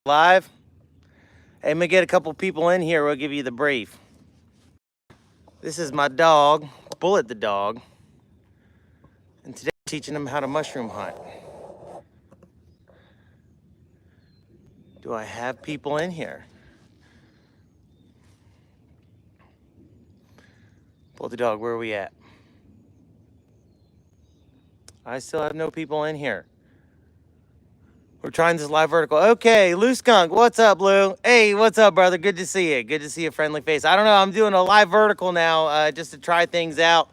live? Hey, let me get a couple people in here. We'll give you the brief. This is my dog, Bullet the dog. And today I'm teaching him how to mushroom hunt. Do I have people in here? Bullet the dog, where are we at? I still have no people in here. We're trying this live vertical. Okay, Lou Skunk, what's up, Lou? Hey, what's up, brother? Good to see you. Good to see a friendly face. I don't know, I'm doing a live vertical now just to try things out.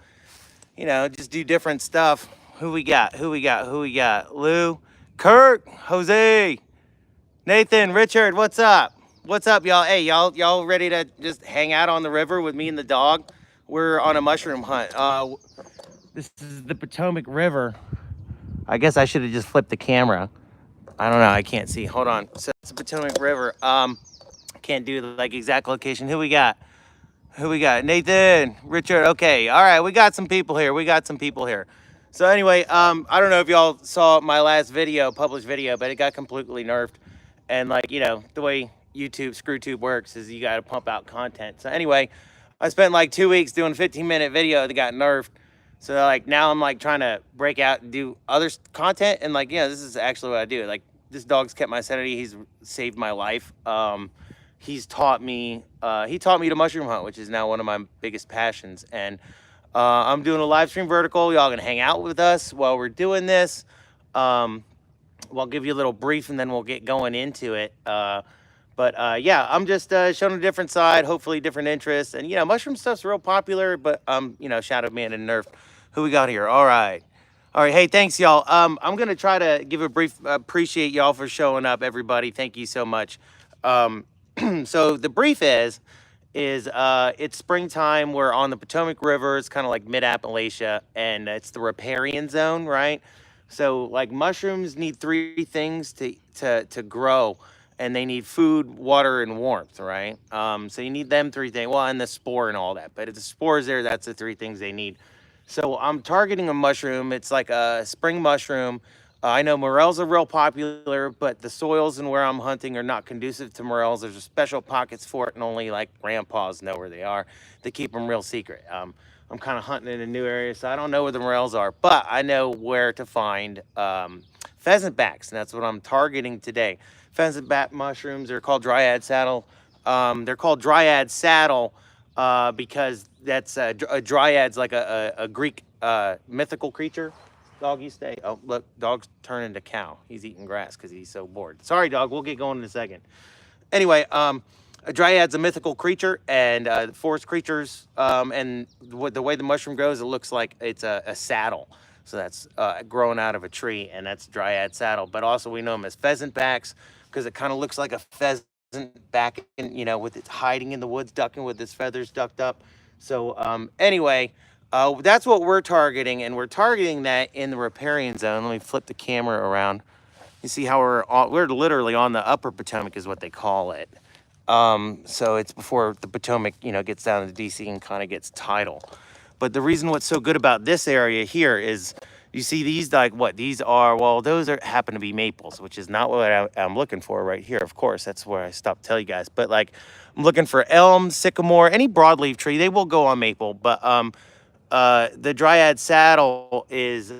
You know, just do different stuff. Who we got? Who we got? Who we got? Lou, Kurt, Jose, Nathan, Richard, what's up? What's up, y'all? Hey, y'all ready to just hang out on the river with me and the dog? We're on a mushroom hunt. This is the Potomac River. I guess I should have just flipped the camera. I don't know. I can't see. Hold on. So it's the Potomac River. Can't do the like exact location. Who we got? Who we got? Nathan, Richard. Okay. All right. We got some people here. We got some people here. So anyway, I don't know if y'all saw my last video, published video, but it got completely nerfed. And like, you know, the way YouTube, ScrewTube works is you got to pump out content. So anyway, I spent like 2 weeks doing a 15-minute video that got nerfed. So like now I'm like trying to break out and do other content. And like, yeah, this is actually what I do. Like this dog's kept my sanity. He's saved my life. He's taught me, to mushroom hunt, which is now one of my biggest passions. And I'm doing a live stream vertical. Y'all gonna hang out with us while we're doing this. We'll give you a little brief and then we'll get going into it. Yeah, I'm just showing a different side, hopefully different interests. And, you know, mushroom stuff's real popular, but, you know, Shadow Man and Nerf. Who we got here? All right. All right. Hey, thanks, y'all. I'm going to try to give a brief, appreciate y'all for showing up, everybody. Thank you so much. So the brief is it's springtime. We're on the Potomac River. It's kind of like mid-Appalachia, and it's the riparian zone, right? So like mushrooms need three things to grow, and they need food, water, and warmth, right? So you need them three things. Well, and the spore and all that. But if the spore is there, that's the three things they need. So I'm targeting a mushroom. It's like a spring mushroom. I know morels are real popular, but the soils and where I'm hunting are not conducive to morels. There's special pockets for it, and only like grandpas know where they are. They keep them real secret. I'm kind of hunting in a new area, so I don't know where the morels are, but I know where to find pheasant backs, and that's what I'm targeting today. Pheasant back mushrooms are called dryad saddle. They're called dryad saddle because that's a dryad's like a Greek mythical creature. Doggy, stay. Oh, look, dog's turning to cow. He's eating grass because he's so bored. Sorry, dog. We'll get going in a second. Anyway, a dryad's a mythical creature, and forest creatures, and the way the mushroom grows, it looks like it's a saddle. So that's growing out of a tree, and that's dryad saddle. But also we know them as pheasant backs because it kind of looks like a pheasant back, in, you know, with it hiding in the woods, ducking with its feathers ducked up. So anyway, that's what we're targeting, and we're targeting that in the riparian zone. Let me flip the camera around. You see how we're literally on the upper Potomac is what they call it. So it's before the Potomac, you know, gets down to DC and kind of gets tidal. But the reason what's so good about this area here is you see these, like what these are, well, those happen to be maples, which is not what I'm looking for right here. Of course, that's where I stopped to tell you guys. But like I'm looking for elm, sycamore, any broadleaf tree. They will go on maple, but the dryad saddle is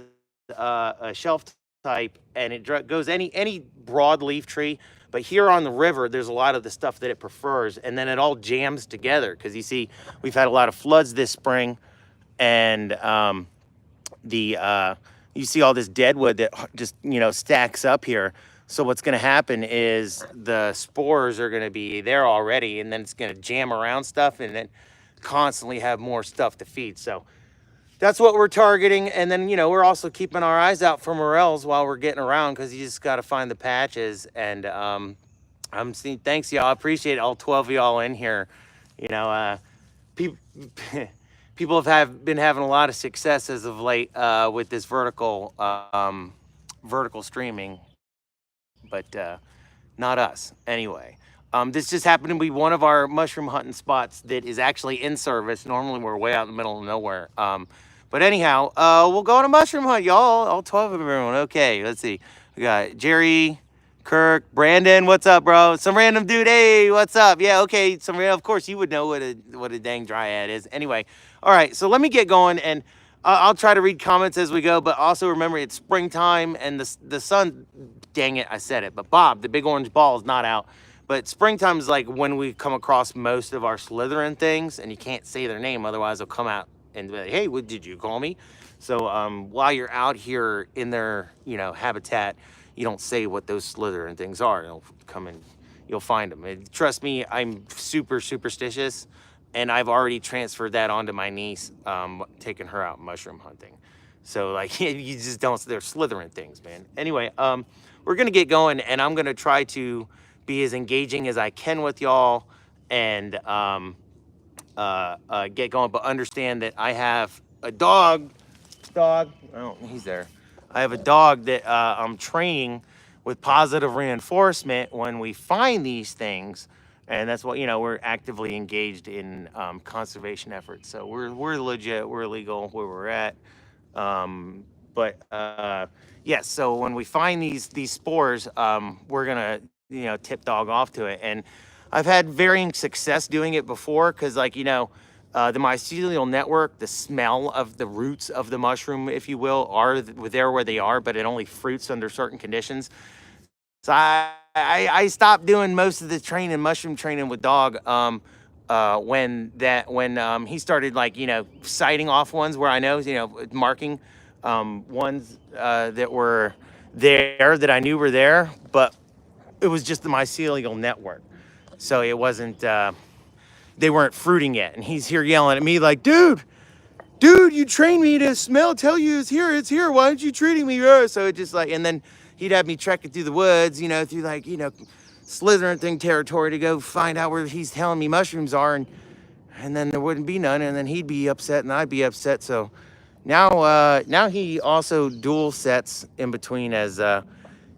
a shelf type, and it goes any broadleaf tree. But here on the river, there's a lot of the stuff that it prefers, and then it all jams together because you see we've had a lot of floods this spring, and you see all this deadwood that just, you know, stacks up here. So what's going to happen is the spores are going to be there already, and then it's going to jam around stuff and then constantly have more stuff to feed. So that's what we're targeting. And then, you know, we're also keeping our eyes out for morels while we're getting around because you just got to find the patches. And I'm seeing, thanks, y'all. I appreciate all 12 of y'all in here. You know, people been having a lot of success as of late with this vertical streaming, but not us anyway. This just happened to be one of our mushroom hunting spots that is actually in service. Normally we're way out in the middle of nowhere. But anyhow, we'll go on a mushroom hunt, y'all. All 12 of everyone. Okay, let's see. We got Jerry, Kirk, Brandon, what's up, bro? Some random dude, hey, what's up? Yeah, okay, some random. Of course, you would know what a dang dryad is. Anyway, all right, so let me get going, and I'll try to read comments as we go. But also remember, it's springtime, and the sun. Dang it, I said it. But Bob, the big orange ball, is not out. But springtime is like when we come across most of our Slytherin things, and you can't say their name, otherwise they'll come out and be like, hey, what did you call me? So while you're out here in their habitat, you don't say what those Slytherin things are. They'll come and you'll find them. And trust me, I'm super superstitious, and I've already transferred that onto my niece, taking her out mushroom hunting. So like you just don't. They're Slytherin things, man. Anyway, we're gonna get going, and I'm gonna try to be as engaging as I can with y'all, and get going. But understand that I have a dog. Oh, he's there. I have a dog that I'm training with positive reinforcement when we find these things, and that's what we're actively engaged in conservation efforts. So we're legit, we're legal where we're at. But yes, so when we find these spores, we're gonna tip dog off to it, and I've had varying success doing it before because the mycelial network, the smell of the roots of the mushroom, if you will, are there where they are, but it only fruits under certain conditions. So I stopped doing most of the mushroom training with dog when he started sighting off ones where I know, marking ones that were there that I knew were there, but it was just the mycelial network. So it wasn't, they weren't fruiting yet. And he's here yelling at me like, dude, you trained me to smell, tell you it's here. Why aren't you treating me? So it just and then he'd have me trekking through the woods, through Slytherin thing territory to go find out where he's telling me mushrooms are. And then there wouldn't be none. And then he'd be upset and I'd be upset. So now he also dual sets in between as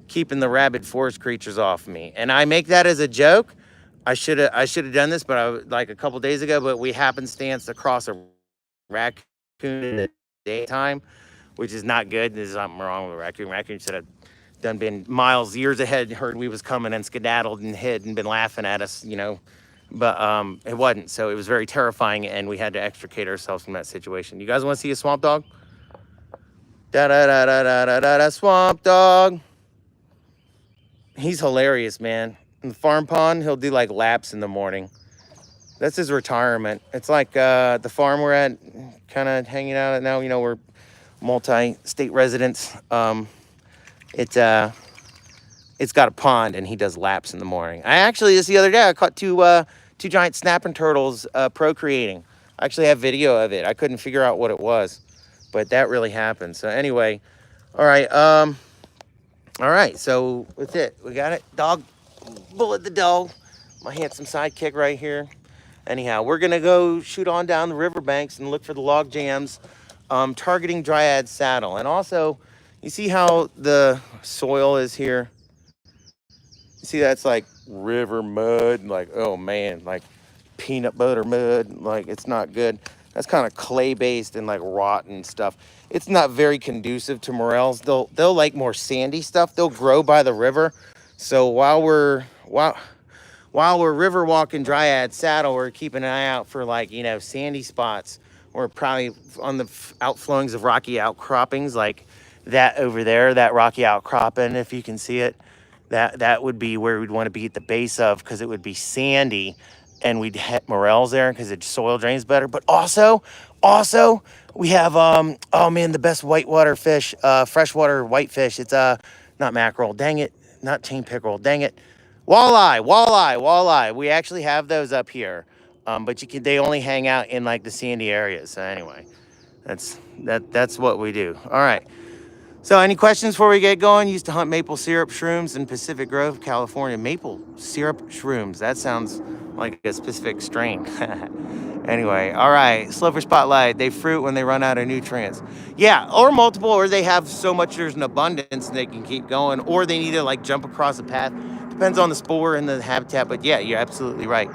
keeping the rabid forest creatures off me. And I make that as a joke. I should have done this, but like a couple days ago, but we happenstance across a raccoon in the daytime, which is not good. There's something wrong with a raccoon. Raccoon should have been years ahead, heard we was coming and skedaddled and hid and been laughing at us, but it wasn't. So it was very terrifying, and we had to extricate ourselves from that situation. You guys want to see a swamp dog? Da da da da da da da da, swamp dog. He's hilarious, man. In the farm pond, he'll do laps in the morning. That's his retirement. It's like the farm we're at, kind of hanging out at now. We're multi-state residents. It's got a pond, and he does laps in the morning. Just the other day, I caught two giant snapping turtles procreating. I actually have video of it. I couldn't figure out what it was, but that really happened. So anyway, all right. All right, so that's it. We got it. Dog, Bullet the dog, my handsome sidekick right here. Anyhow, we're gonna go shoot on down the riverbanks and look for the log jams, targeting Dryad Saddle. And also, you see how the soil is here? You see that's like river mud, oh man, like peanut butter mud, it's not good. That's kind of clay-based and rotten stuff. It's not very conducive to morels. They'll like more sandy stuff. They'll grow by the river. So while we're river walking Dryad Saddle, we're keeping an eye out for sandy spots, or probably on the outflowings of rocky outcroppings like that over there, that rocky outcropping, if you can see it. That would be where we'd want to be at the base of, because it would be sandy, and we'd hit morels there because the soil drains better. But also we have oh man, the best whitewater fish, freshwater whitefish. It's not mackerel, dang it, not chain pickerel, dang it, walleye. We actually have those up here, but they only hang out in the sandy areas. So anyway, that's what we do. All right. So any questions before we get going? Used to hunt maple syrup shrooms in Pacific Grove, California. Maple syrup shrooms. That sounds like a specific strain. Anyway, all right. Sliver Spotlight. They fruit when they run out of nutrients. Yeah, or multiple, or they have so much there's an abundance and they can keep going, or they need to jump across a path. Depends on the spore and the habitat, but yeah, you're absolutely right.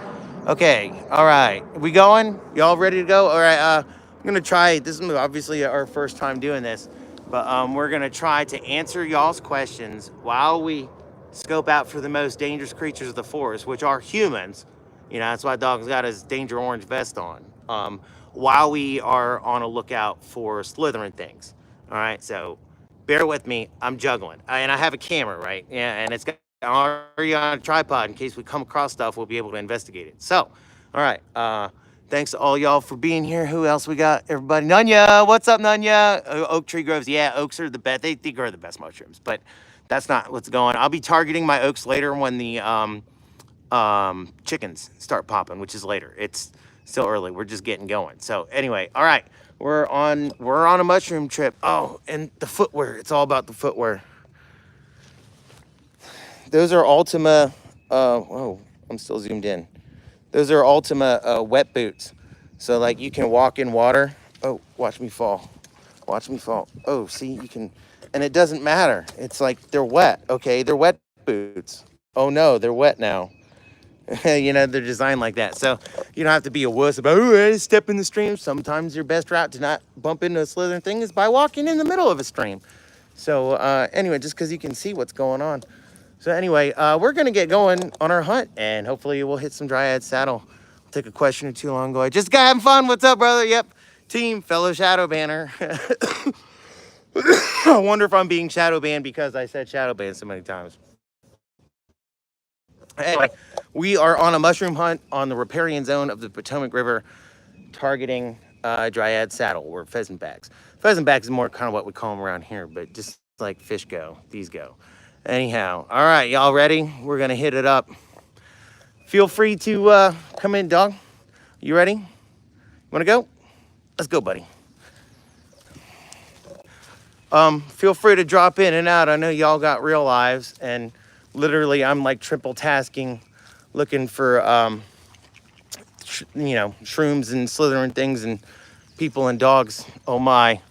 Okay, all right. We going? Y'all ready to go? All right, I'm going to try. This is obviously our first time doing this. But we're going to try to answer y'all's questions while we scope out for the most dangerous creatures of the forest, which are humans. You know, that's why Dog's got his Danger Orange vest on. While we are on a lookout for slithering things. All right, so bear with me. I'm juggling, and I have a camera, right? Yeah, and it's got already on a tripod in case we come across stuff. We'll be able to investigate it. So, all right. Thanks to all y'all for being here. Who else we got? Everybody. Nunya, what's up, Nunya? Oak Tree Groves. Yeah, oaks are the best. They grow the best mushrooms, but that's not what's going. I'll be targeting my oaks later when the chickens start popping, which is later. It's still early. We're just getting going. So anyway, all right. We're on a mushroom trip. Oh, and the footwear. It's all about the footwear. Those are Ultima. Oh, I'm still zoomed in. Those are Ultima wet boots. So like you can walk in water. Oh, watch me fall. Watch me fall. Oh, see, you can, and it doesn't matter. It's like they're wet. Okay, they're wet boots. Oh no, they're wet now. You know, they're designed like that. So you don't have to be a wuss about, oh, I step in the stream. Sometimes your best route to not bump into a slithering thing is by walking in the middle of a stream. So anyway, just because you can see what's going on. So anyway, we're gonna get going on our hunt, and hopefully we'll hit some Dryad Saddle. I'll take a question or two along the way. Just having fun. What's up, brother? Yep, team, fellow shadow banner. I wonder if I'm being shadow banned because I said shadow ban so many times. Anyway, we are on a mushroom hunt on the riparian zone of the Potomac River, targeting Dryad Saddle, or pheasant bags. Pheasant bags is more kind of what we call them around here, but just like fish go, these go. Anyhow, all right, y'all ready? We're gonna hit it up. Feel free to come in, dog. You ready? You wanna go? Let's go, buddy. Feel free to drop in and out. I know y'all got real lives, and literally I'm like triple tasking, looking for, you know, shrooms and slithering things and people and dogs. Oh my,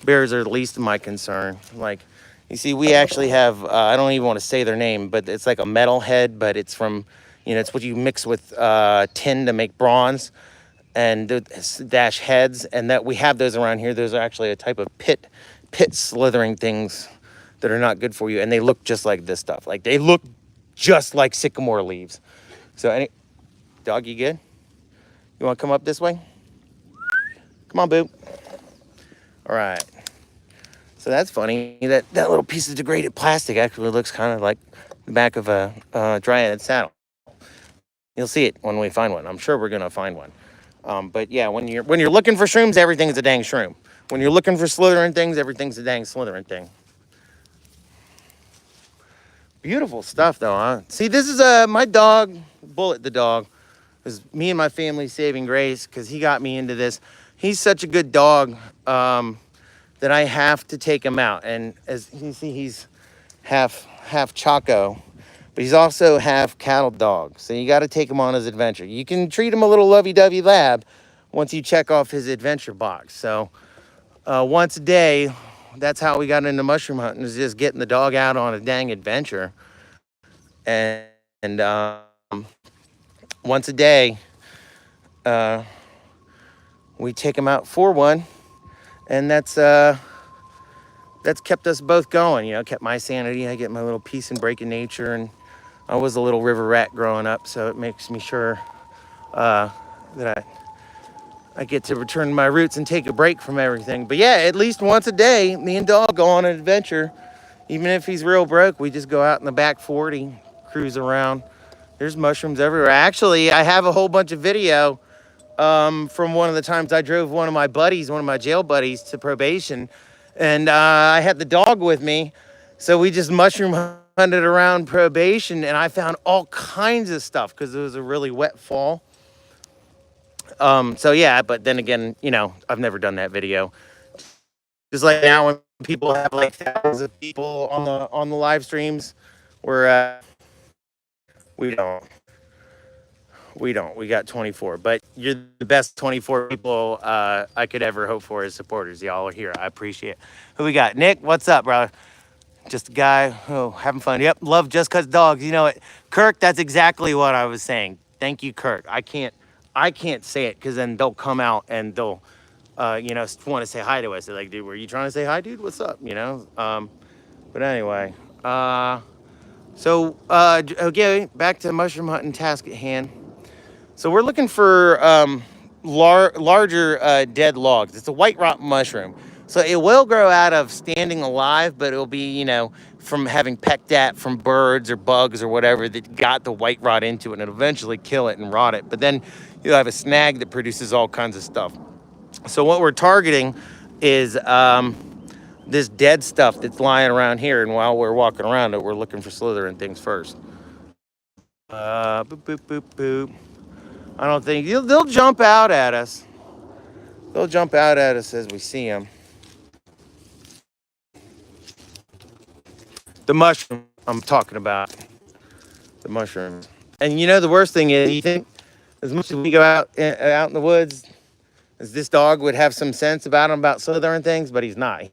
bears are the least of my concern. Like, you see, we actually have, I don't even want to say their name, but it's like a metal head, but it's from, you know, it's what you mix with tin to make bronze, and dash heads, and that we have those around here. Those are actually a type of pit slithering things that are not good for you, and they look just like this stuff. Like, they look just like sycamore leaves. So dog, you good? You want to come up this way? Come on, boo. All right. So that's funny. That little piece of degraded plastic actually looks kind of like the back of a Dryad Saddle. You'll see it when we find one. I'm sure we're gonna find one. But yeah, when you're looking for shrooms, everything's a dang shroom. When you're looking for slithering things, everything's a dang slithering thing. Beautiful stuff, though, huh? See, this is my dog, Bullet the dog. It was me and my family saving grace because he got me into this. He's such a good dog that I have to take him out. And as you can see, he's half Chaco, but he's also half cattle dog. So you got to take him on his adventure. You can treat him a little lovey-dovey lab once you check off his adventure box. So once a day, that's how we got into mushroom hunting, is just getting the dog out on a dang adventure. And once a day, we take him out for one, and that's kept us both going. You know, kept my sanity. I get my little peace and break in nature, and I was a little river rat growing up, so it makes me sure that I get to return to my roots and take a break from everything. But yeah, at least once a day, me and dog go on an adventure. Even if he's real broke, we just go out in the back 40, cruise around. There's mushrooms everywhere. Actually, I have a whole bunch of video from one of the times I drove one of my buddies, one of my jail buddies, to probation. And I had the dog with me. So we just mushroom hunted around probation, and I found all kinds of stuff because it was a really wet fall. So yeah, but then again, you know, I've never done that video. Just like now when people have like thousands of people on the live streams, where we don't. We got 24, but you're the best 24 people I could ever hope for as supporters. Y'all are here. I appreciate it. Who we got? Nick, what's up, brother? Just a guy, having fun. Yep, love just cause dogs. You know it. Kirk, that's exactly what I was saying. Thank you, Kirk. I can't say it because then they'll come out and they'll, you know, want to say hi to us. They're like, dude, were you trying to say hi, dude? What's up? You know? But anyway, So, okay, back to mushroom hunting task at hand. So we're looking for larger dead logs. It's a white rot mushroom. So it will grow out of standing alive, but it'll be, from having pecked at from birds or bugs or whatever that got the white rot into it, and it'll eventually kill it and rot it. But then you'll have a snag that produces all kinds of stuff. So what we're targeting is this dead stuff that's lying around here. And while we're walking around it, we're looking for slithering things first. Boop, boop, boop, boop. I don't think they'll jump out at us. They'll jump out at us as we see them. The mushroom I'm talking about. The mushrooms. And the worst thing is, you think as much as we go out in the woods, as this dog would have some sense about him about slithering things, but he's not.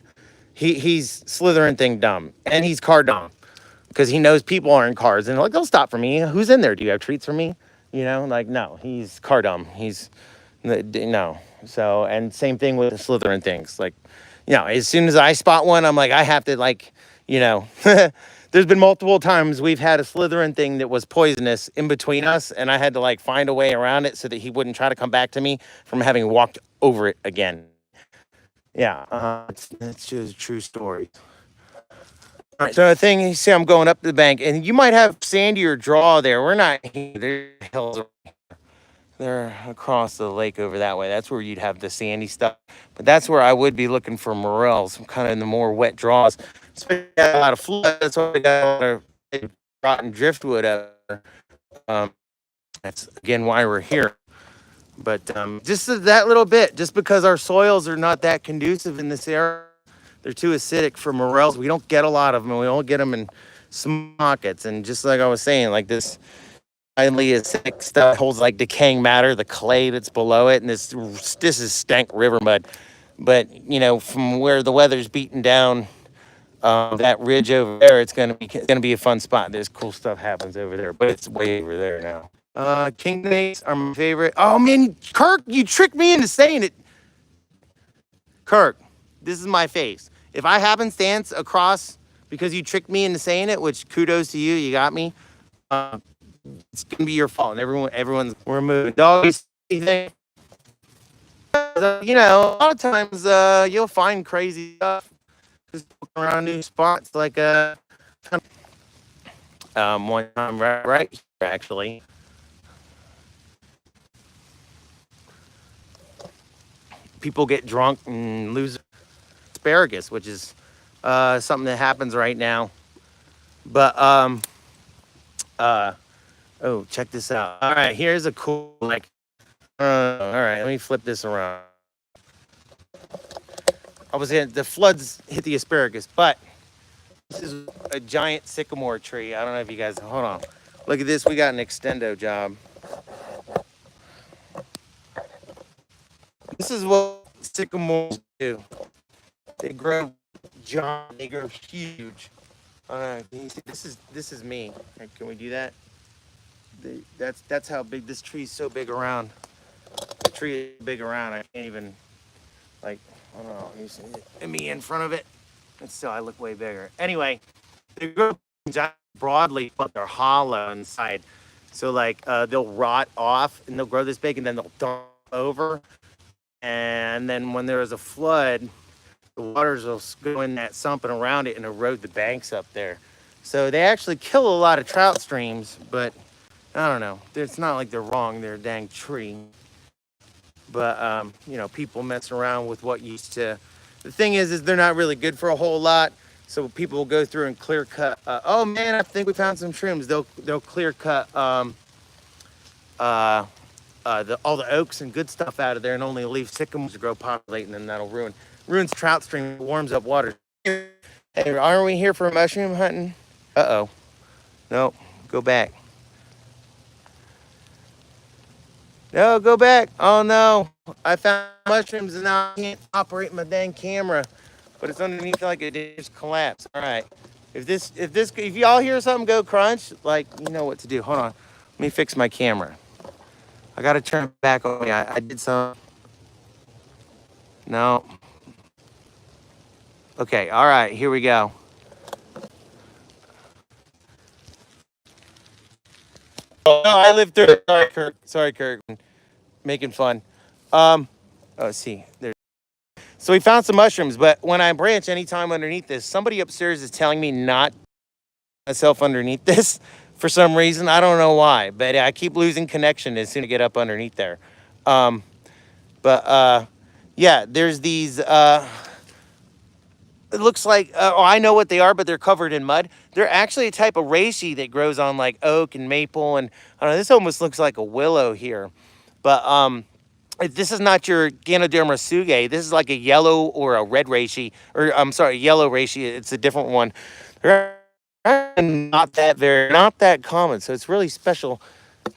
He's slithering thing dumb, and he's car dumb because he knows people are in cars and like they'll stop for me. Who's in there? Do you have treats for me? No, he's car dumb. He's no. So, and same thing with the slithering things. Like, as soon as I spot one, I'm like, I have to there's been multiple times we've had a slithering thing that was poisonous in between us, and I had to find a way around it so that he wouldn't try to come back to me from having walked over it again. Yeah, that's just a true story. All right, so the thing, you see, I'm going up the bank, and you might have sandy or draw there. We're not here. There's hills. They're across the lake over that way. That's where you'd have the sandy stuff. But that's where I would be looking for morels, kind of in the more wet draws. So we got a lot of flood. That's why we got a lot of rotten driftwood up there. That's, again, why we're here. But just that little bit, just because our soils are not that conducive in this area, they're too acidic for morels. We don't get a lot of them, and we only get them in some pockets. And just like I was saying, like this highly acidic stuff holds decaying matter, the clay that's below it, and this is stank river mud. But from where the weather's beating down that ridge over there, it's gonna be a fun spot. There's cool stuff happens over there, but it's way over there now. King dates are my favorite. Oh man, Kirk, you tricked me into saying it. Kirk, this is my face. If I happenstance across because you tricked me into saying it, which kudos to you, you got me. It's gonna be your fault. And everyone's we're moving. Doggies, a lot of times you'll find crazy stuff just around new spots. One time right here actually. People get drunk and lose asparagus, which is something that happens right now. But oh, check this out. All right, here's a cool all right, let me flip this around. The floods hit the asparagus, but this is a giant sycamore tree. I don't know if you guys hold on. Look at this. We got an extendo job. This is what sycamores do. They grow giant. They grow huge. Can you see? This is me. Can we do that? That's how big this tree is. So big around. The tree is big around. I can't even I don't know. You see me in front of it, and still I look way bigger. Anyway, they grow broadly, but they're hollow inside. So they'll rot off and they'll grow this big, and then they'll dump over. And then when there is a flood, the waters will go in that sump and around it and erode the banks up there. So they actually kill a lot of trout streams, but I don't know. It's not like they're wrong. They're a dang tree. But, people mess around with what used to. The thing is they're not really good for a whole lot. So people will go through and clear cut. Oh man, I think we found some shrooms. They'll clear cut all the oaks and good stuff out of there and only leave sycamores to grow, populate, and then that'll ruins trout stream, warms up water. Hey, aren't we here for mushroom hunting? Uh-oh. No, go back. No, go back. Oh no, I found mushrooms and now I can't operate my dang camera, but it's underneath like a dish collapse. All right, if y'all hear something go crunch, you know what to do. Hold on, let me fix my camera. I gotta turn it back on me. I did some. No. Okay, all right, here we go. Oh, no, I lived through it. Sorry, Kirk. Sorry, Kirk. Making fun. Um, oh, let's see. There's So we found some mushrooms, but when I branch anytime underneath this, somebody upstairs is telling me not myself underneath this for some reason. I don't know why, but I keep losing connection as soon as I get up underneath there. Um, but yeah, there's these. It looks like oh, I know what they are, but they're covered in mud. They're actually a type of reishi that grows on like oak and maple, and I don't know. This almost looks like a willow here, but this is not your Ganoderma suge. This is like a yellow or a red reishi, or I'm sorry, yellow reishi. It's a different one. They're not that common. So it's really special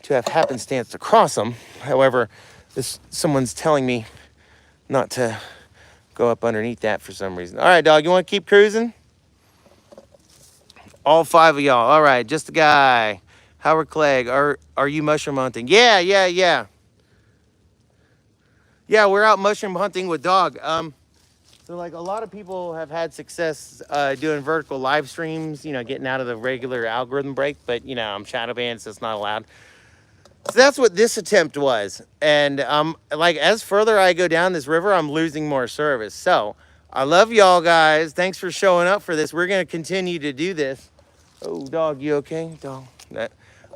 to have happenstance to cross them. However, someone's telling me not to go up underneath that for some reason. All right, dog, you want to keep cruising? All 5 of y'all. All right, just a guy. Howard Clegg, are you mushroom hunting? Yeah. Yeah, we're out mushroom hunting with dog. So like a lot of people have had success doing vertical live streams, you know, getting out of the regular algorithm break, but you know, I'm shadow banned, so it's not allowed. So that's what this attempt was. And like as further I go down this river, I'm losing more service. So I love y'all guys. Thanks for showing up for this. We're gonna continue to do this. Oh, dog, you okay? Dog.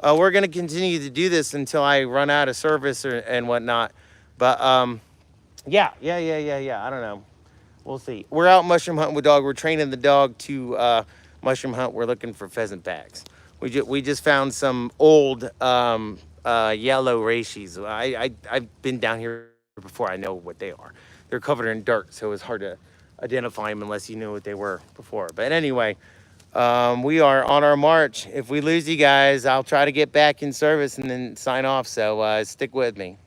We're gonna continue to do this until I run out of service and whatnot. But yeah. I don't know. We'll see. We're out mushroom hunting with dog. We're training the dog to mushroom hunt. We're looking for pheasant backs. We just found some old yellow reishi. I've been down here before. I know what they are. They're covered in dirt, so it's hard to identify them unless you knew what they were before. But anyway, we are on our march. If we lose you guys, I'll try to get back in service and then sign off. So stick with me.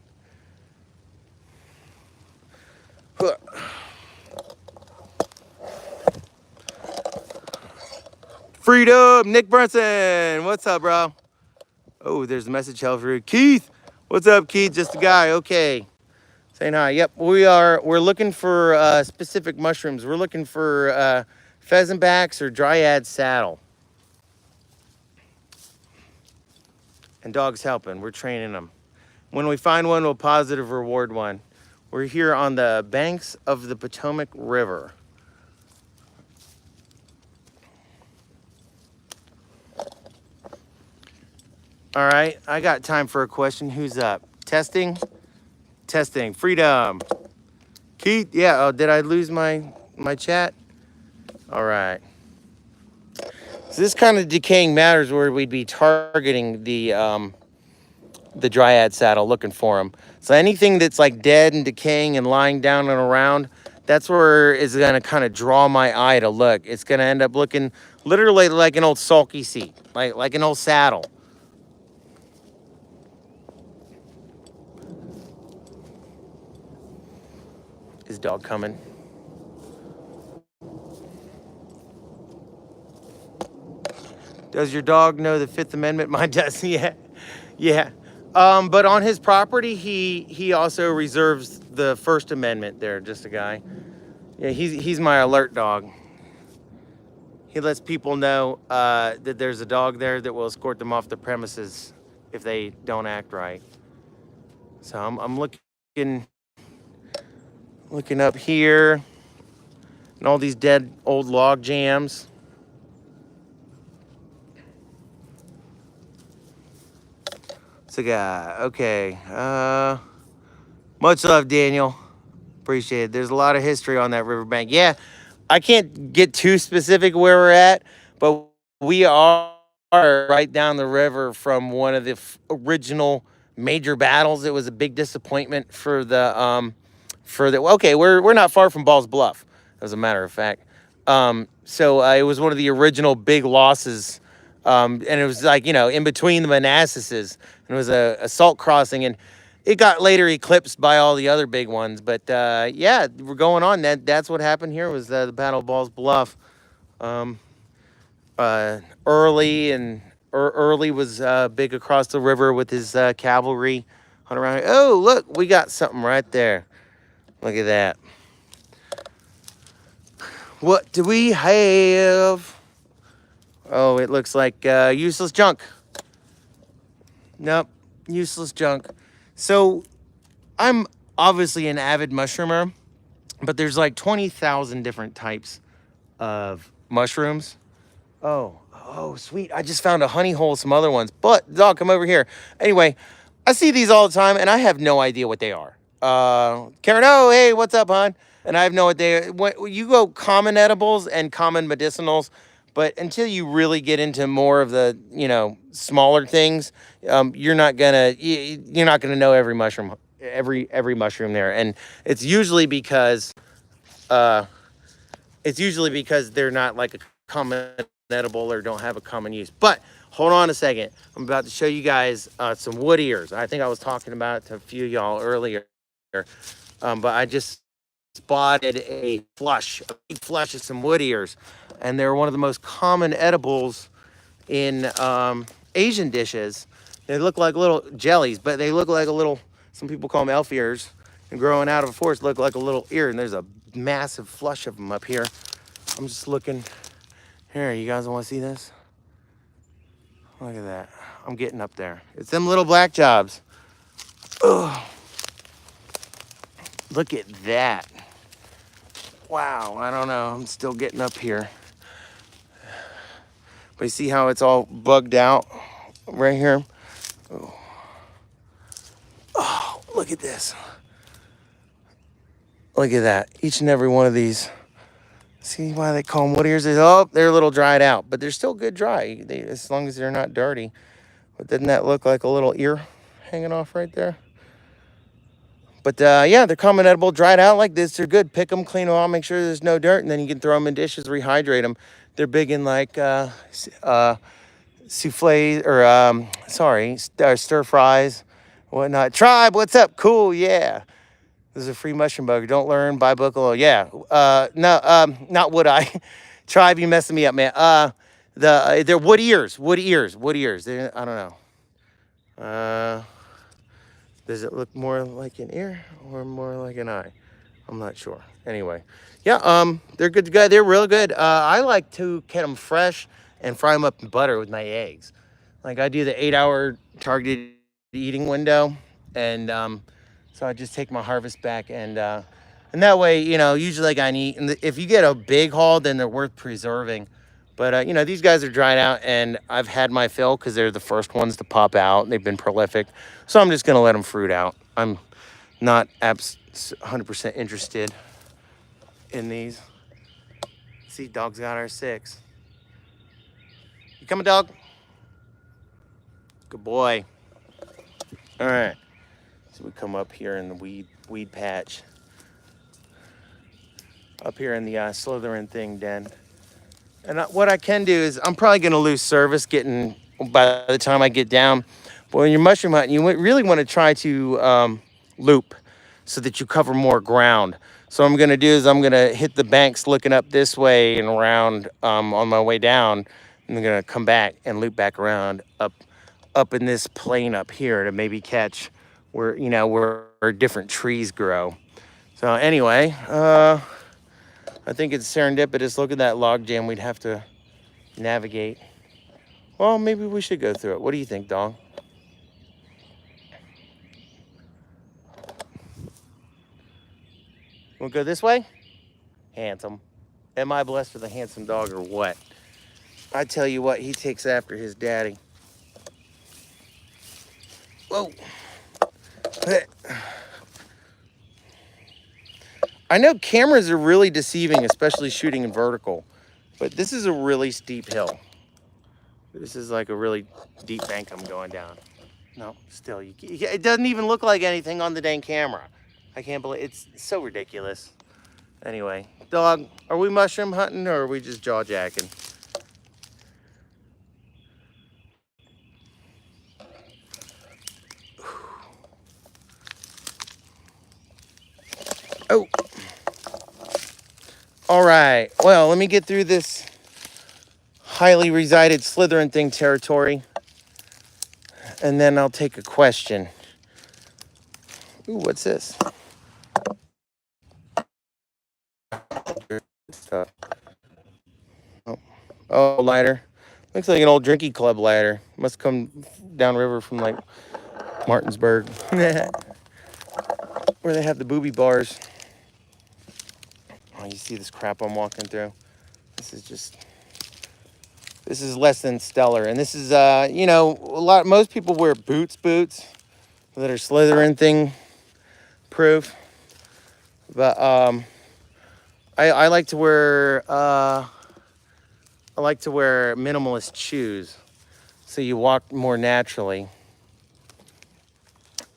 Freedom, Nick Brunson. What's up, bro? Oh, there's a message held for Keith. What's up, Keith? Just a guy. Okay. Saying hi. Yep, we're looking for specific mushrooms. We're looking for pheasant backs or dryad saddle. And dog's helping. We're training them. When we find one, we'll positive reward one. We're here on the banks of the Potomac River. All right, I got time for a question. Who's up? Testing? Testing. Freedom. Keith? Yeah, oh, did I lose my chat? All right. So this kind of decaying matters where we'd be targeting the dryad saddle, looking for them. So anything that's like dead and decaying and lying down and around, that's where it's gonna kind of draw my eye to look. It's gonna end up looking literally like an old sulky seat, like an old saddle. Is dog coming? Does your dog know the Fifth Amendment? Mine does. Yeah. But on his property, he also reserves the First Amendment. There, just a guy. Yeah, he's my alert dog. He lets people know that there's a dog there that will escort them off the premises if they don't act right. So I'm looking up here and all these dead old log jams. It's a guy. Okay. Much love, Daniel. Appreciate it. There's a lot of history on that riverbank. Yeah, I can't get too specific where we're at, but we are right down the river from one of the original major battles. It was a big disappointment for the okay, we're not far from Ball's Bluff, as a matter of fact. So it was one of the original big losses. And it was like, you know, in between the Manassases, and it was a salt crossing, and it got later eclipsed by all the other big ones. But yeah, we're going on. That's what happened here was the Battle of Ball's Bluff. Early was big across the river with his cavalry hunt around. Oh, look, we got something right there. Look at that. What do we have? Oh, it looks like useless junk. Nope. Useless junk. So I'm obviously an avid mushroomer, but there's like 20,000 different types of mushrooms. Oh, sweet. I just found a honey hole, some other ones. But, dog, come over here. Anyway, I see these all the time, and I have no idea what they are. Karen, oh, hey, what's up, hon? And I have no idea. When you go common edibles and common medicinals, but until you really get into more of the, smaller things, you're not gonna know every mushroom, every mushroom there. And it's usually because uh, they're not like a common edible or don't have a common use. But hold on a second. I'm about to show you guys some wood ears. I think I was talking about it to a few of y'all earlier. But I just spotted a big flush of some wood ears. And they're one of the most common edibles in Asian dishes. They look like little jellies, but they look like some people call them elf ears. And growing out of a forest look like a little ear. And there's a massive flush of them up here. I'm just looking. Here, you guys want to see this? Look at that. I'm getting up there. It's them little black jobs. Ugh. Look at that. Wow, I don't know. I'm still getting up here. But you see how it's all bugged out right here? Oh, look at this. Look at that. Each and every one of these. See why they call them wood ears? Oh, they're a little dried out, but they're still good dry, as long as they're not dirty. But doesn't that look like a little ear hanging off right there? But yeah, they're common edible, dried out like this. They're good. Pick them, clean them all, make sure there's no dirt, and then you can throw them in dishes, rehydrate them. They're big in like souffle or stir fries, whatnot. Tribe, what's up? Cool, yeah. This is a free mushroom bugger. Don't learn, buy book alone. Yeah. No, not would I. Tribe, you messing me up, man. They're wood ears. I don't know. Does it look more like an ear or more like an eye? I'm not sure. Anyway, yeah, they're good to go. They're real good. I like to get them fresh and fry them up in butter with my eggs. Like I do the 8-hour targeted eating window, and so I just take my harvest back and that way, usually like I eat. And if you get a big haul, then they're worth preserving. But these guys are dried out, and I've had my fill because they're the first ones to pop out. They've been prolific, so I'm just gonna let them fruit out. I'm not 100% interested in these. See, dog's got our 6. You coming, dog? Good boy. All right. So we come up here in the weed patch. Up here in the Slytherin thing den. And what I can do is I'm probably going to lose service by the time I get down. But when you're mushroom hunting, you really want to try to loop so that you cover more ground. So what I'm going to do is I'm going to hit the banks looking up this way and around on my way down. And I'm going to come back and loop back around up in this plane up here to maybe catch where different trees grow. So anyway, I think it's serendipitous. Look at that log jam we'd have to navigate. Well, maybe we should go through it. What do you think, dog? We'll go this way? Handsome. Am I blessed with a handsome dog or what? I tell you what, he takes after his daddy. Whoa. I know cameras are really deceiving, especially shooting in vertical, but this is a really steep hill. This is like a really deep bank I'm going down. No, still, it doesn't even look like anything on the dang camera. I can't believe it's so ridiculous. Anyway, dog, are we mushroom hunting or are we just jaw jacking? Oh. All right, well, let me get through this highly resided Slytherin thing territory, and then I'll take a question. Ooh, what's this? Oh, lighter. Looks like an old drinking club ladder. Must come downriver from like Martinsburg, where they have the booby bars. Oh, you see this crap I'm walking through? This is less than stellar. And this is, most people wear boots that are Slytherin thing proof. But I like to wear minimalist shoes, so you walk more naturally.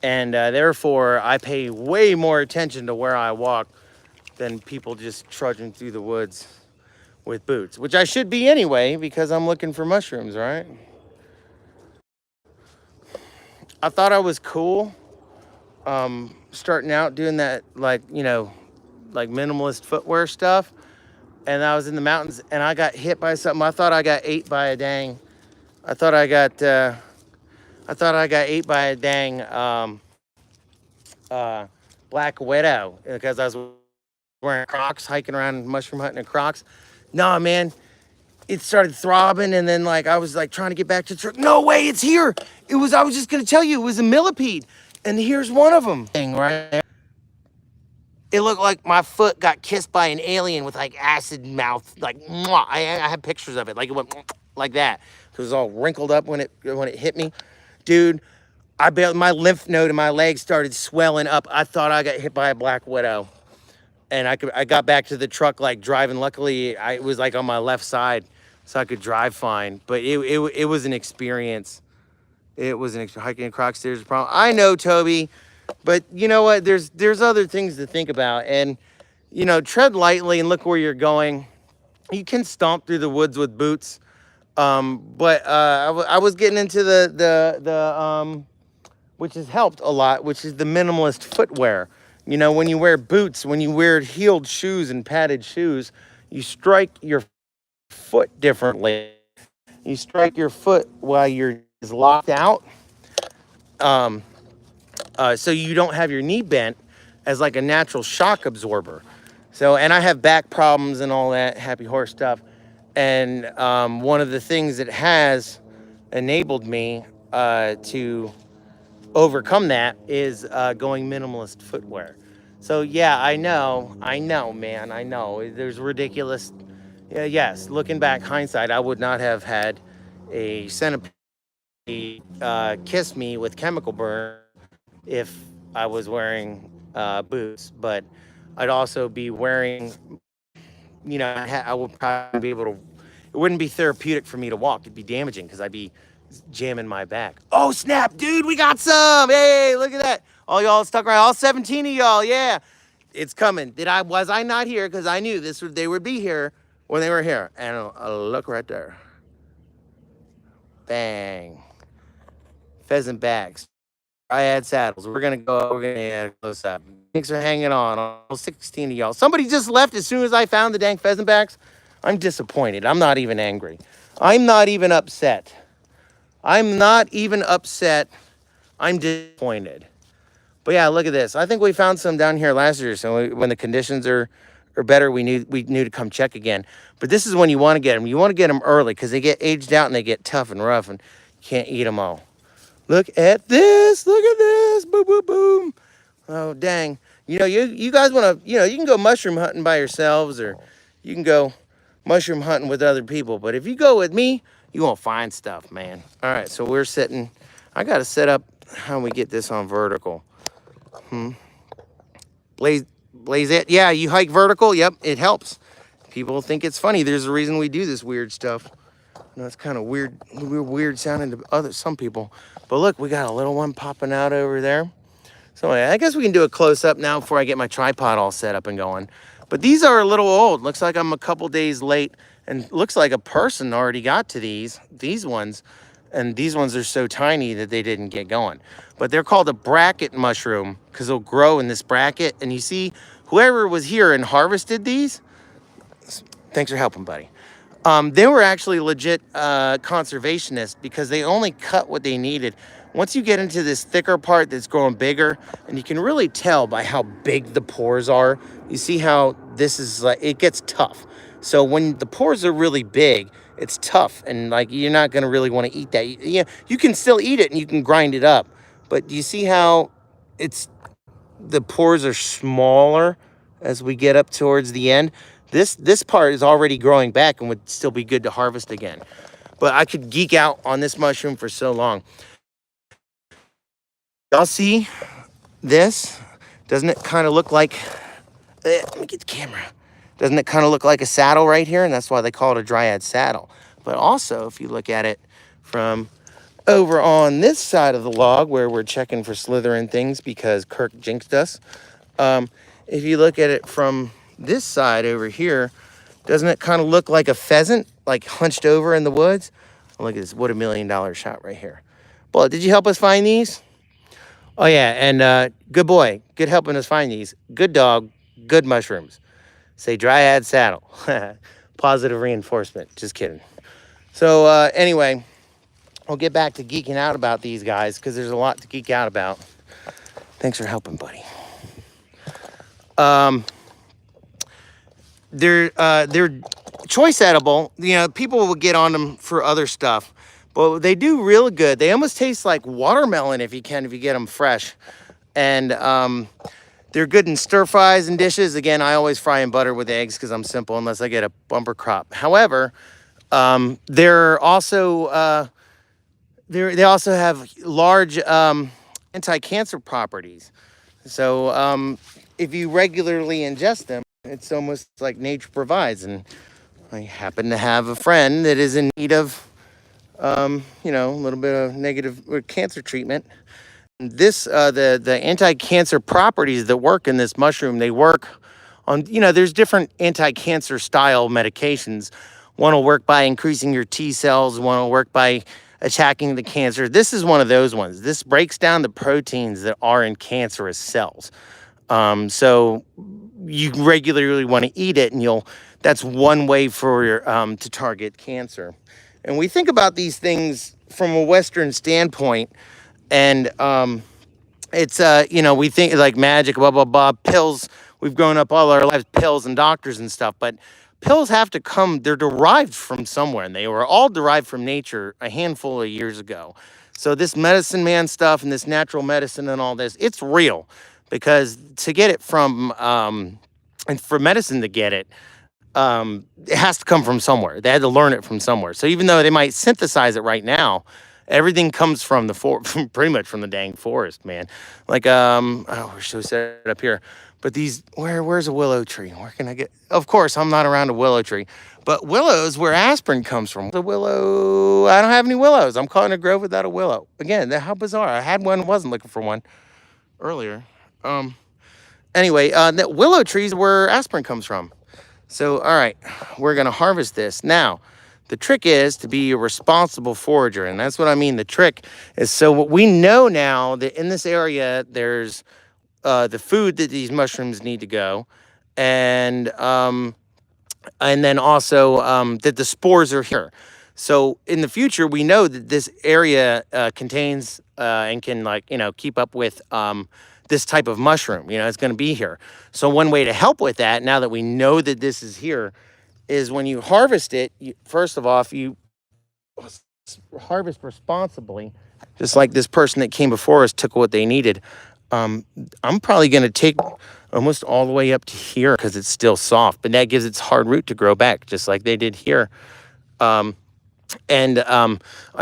And therefore, I pay way more attention to where I walk than people just trudging through the woods with boots, which I should be anyway, because I'm looking for mushrooms, right? I thought I was cool starting out doing that, like minimalist footwear stuff. And I was in the mountains and I got hit by something. I thought I got ate by a dang. I thought I got ate by a dang black widow because I was wearing Crocs, hiking around mushroom hunting in Crocs. No, man, it started throbbing, and then like I was like trying to get back to the truck. No way, it's here. I was just gonna tell you, it was a millipede, and here's one of them. Right there. It looked like my foot got kissed by an alien with like acid mouth. Like, mwah. I have pictures of it. Like it went like that. It was all wrinkled up when it hit me, dude. My lymph node in my leg started swelling up. I thought I got hit by a black widow, and I got back to the truck like driving. Luckily, it was like on my left side, so I could drive fine. But it was an experience. It was hiking in Crocs. There's a problem. I know, Toby, but you know what? There's other things to think about, and tread lightly and look where you're going. You can stomp through the woods with boots, but I was getting into the which has helped a lot, which is the minimalist footwear. When you wear boots, when you wear heeled shoes and padded shoes, you strike your foot differently. You strike your foot while you're locked out, so you don't have your knee bent as like a natural shock absorber. So, and I have back problems and all that happy horse stuff. And one of the things that has enabled me to overcome that is going minimalist footwear. So yeah, I know, man, I know. There's ridiculous. Yes, looking back, hindsight, I would not have had a centipede kiss me with chemical burn if I was wearing boots, but I'd also be wearing, I would probably be able to, it wouldn't be therapeutic for me to walk. It'd be damaging because I'd be jamming my back. Oh, snap, dude, we got some. Hey, look at that. All y'all stuck around, all 17 of y'all, yeah. It's coming. Was I not here? Because I knew they would be here when they were here. And look right there. Bang. Pheasant backs. I had saddles. We're gonna add a close up. Thanks for hanging on. Almost 16 of y'all. Somebody just left as soon as I found the dang pheasant backs. I'm disappointed. I'm not even angry. I'm not even upset. I'm disappointed. But yeah, look at this. I think we found some down here last year. So when the conditions are better, we knew to come check again. But this is when you want to get them. You want to get them early because they get aged out and they get tough and rough and you can't eat them all. Look at this. Look at this. Boom, boom, boom. Oh, dang. You guys want to, you can go mushroom hunting by yourselves or you can go mushroom hunting with other people. But if you go with me, you won't find stuff, man. All right, so we're sitting. I got to set up how we get this on vertical. Blaze it. Yeah, you hike vertical. Yep, it helps. People think it's funny. There's a reason we do this weird stuff. It's kind of weird sounding to some people. But look, we got a little one popping out over there. So I guess we can do a close-up now before I get my tripod all set up and going. But these are a little old. Looks like I'm a couple days late. And looks like a person already got to these ones. And these ones are so tiny that they didn't get going. But they're called a bracket mushroom because they'll grow in this bracket. And you see, whoever was here and harvested these, thanks for helping, buddy. They were actually legit conservationists because they only cut what they needed. Once you get into this thicker part that's growing bigger, and you can really tell by how big the pores are, you see how this is like, it gets tough. So when the pores are really big, it's tough, and like you're not going to really want to eat that. You can still eat it and you can grind it up, but do you see how it's the pores are smaller as we get up towards the end? This part is already growing back and would still be good to harvest again. But I could geek out on this mushroom for so long. Y'all see this? Doesn't it kind of look like, let me get the camera. Doesn't it kind of look like a saddle right here? And that's why they call it a dryad saddle. But also, if you look at it from over on this side of the log where we're checking for slithering things because Kirk jinxed us. If you look at it from this side over here, doesn't it kind of look like a pheasant, like hunched over in the woods? Oh, look at this, what $1 million shot right here. Bullet, did you help us find these? Oh yeah, and good boy, good helping us find these. Good dog, good mushrooms. Say dryad saddle. Positive reinforcement, just kidding. So anyway, I'll get back to geeking out about these guys because there's a lot to geek out about. Thanks for helping, buddy. They're choice edible. You know, people will get on them for other stuff, but they do real good. They almost taste like watermelon if you get them fresh. And they're good in stir fries and dishes. Again, I always fry in butter with eggs because I'm simple unless I get a bumper crop. However, they're also they also have large anti-cancer properties. So if you regularly ingest them, it's almost like nature provides. And I happen to have a friend that is in need of, you know, a little bit of negative cancer treatment. This, the anti-cancer properties that work in this mushroom, they work on, you know, there's different anti-cancer style medications. One will work by increasing your T cells. One will work by attacking the cancer. This is one of those ones. This breaks down the proteins that are in cancerous cells. So you regularly want to eat it, and that's one way for your, to target cancer. And we think about these things from a Western standpoint, and it's, you know, we think like magic, blah, blah, blah, pills. We've grown up all our lives, pills and doctors and stuff, but pills have to come, they're derived from somewhere, and they were all derived from nature a handful of years ago. So this medicine man stuff and this natural medicine and all this, it's real, because to get it from, and for medicine to get it has to come from somewhere. They had to learn it from somewhere. So even though they might synthesize it right now, everything comes from the pretty much from the dang forest, man. Like, oh, we're so set up here. But these, where's a willow tree? Where can I get? Of course, I'm not around a willow tree. But willows, where aspirin comes from. The willow, I don't have any willows. I'm caught in a grove without a willow. Again, how bizarre. I had one, wasn't looking for one earlier. Anyway, the willow trees where aspirin comes from. So, all right, we're gonna harvest this. Now, the trick is to be a responsible forager, and that's what I mean. The trick is, so what we know now that in this area, there's the food that these mushrooms need to go, and then also that the spores are here. So in the future, we know that this area contains and can, like, you know, keep up with this type of mushroom. You know, it's going to be here. So one way to help with that, now that we know that this is here, is when you harvest it, first of all, you harvest responsibly, just like this person that came before us took what they needed. I'm probably going to take almost all the way up to here because it's still soft, but that gives its hard root to grow back, just like they did here. I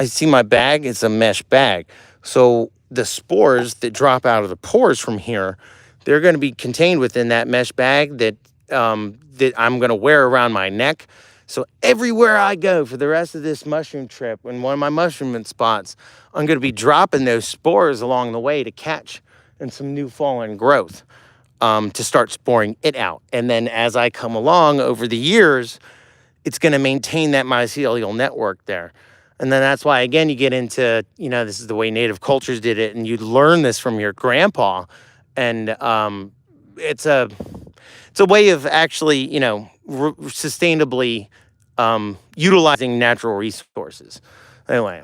see my bag, it's a mesh bag. So the spores that drop out of the pores from here, they're going to be contained within that mesh bag that that I'm going to wear around my neck. So everywhere I go for the rest of this mushroom trip, in one of my mushroom spots, I'm going to be dropping those spores along the way to catch and some new fallen growth to start sporing it out. And then as I come along over the years, it's going to maintain that mycelial network there. And then that's why, again, you get into, you know, this is the way native cultures did it, and you learn this from your grandpa. And it's a way of actually, you know, sustainably utilizing natural resources. Anyway,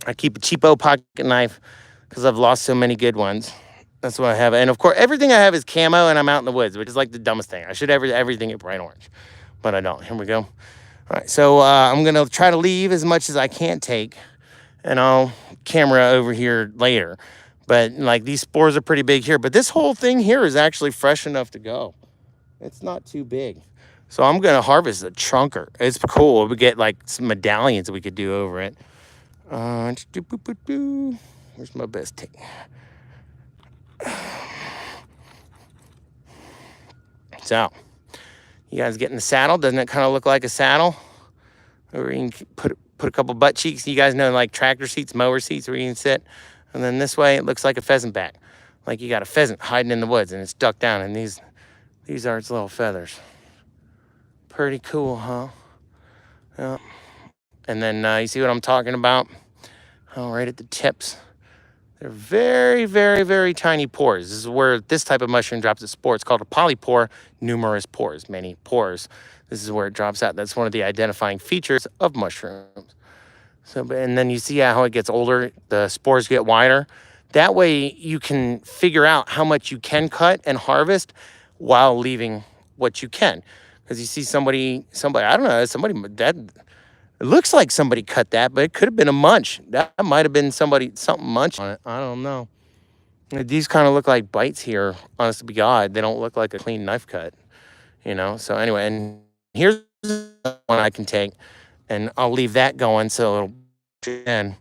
I keep a cheapo pocket knife because I've lost so many good ones. That's what I have. And of course, everything I have is camo, and I'm out in the woods, which is like the dumbest thing. I should have everything at bright orange, but I don't. Here we go. All right, so I'm gonna try to leave as much as I can take, and I'll camera over here later. But like these spores are pretty big here, but this whole thing here is actually fresh enough to go. It's not too big. So I'm gonna harvest a chunker. It's cool. We get like some medallions we could do over it. Where's my best take? So, you guys getting the saddle? Doesn't it kind of look like a saddle? Or you can put a couple butt cheeks. You guys know like tractor seats, mower seats where you can sit. And then this way it looks like a pheasant back. Like you got a pheasant hiding in the woods and it's ducked down, and these are its little feathers. Pretty cool, huh? Yeah. And then you see what I'm talking about? Oh, right at the tips. They're very, very, very tiny pores. This is where this type of mushroom drops its spore. It's called a polypore, numerous pores, many pores. This is where it drops out. That's one of the identifying features of mushrooms. So, and then you see how it gets older, the spores get wider. That way you can figure out how much you can cut and harvest while leaving what you can. Because you see somebody, I don't know, somebody that, it looks like somebody cut that, but it could have been a munch. That might have been something munch on it. I don't know. These kind of look like bites here, honest to be God. They don't look like a clean knife cut, you know? So anyway, and here's one I can take, and I'll leave that going so it'll end.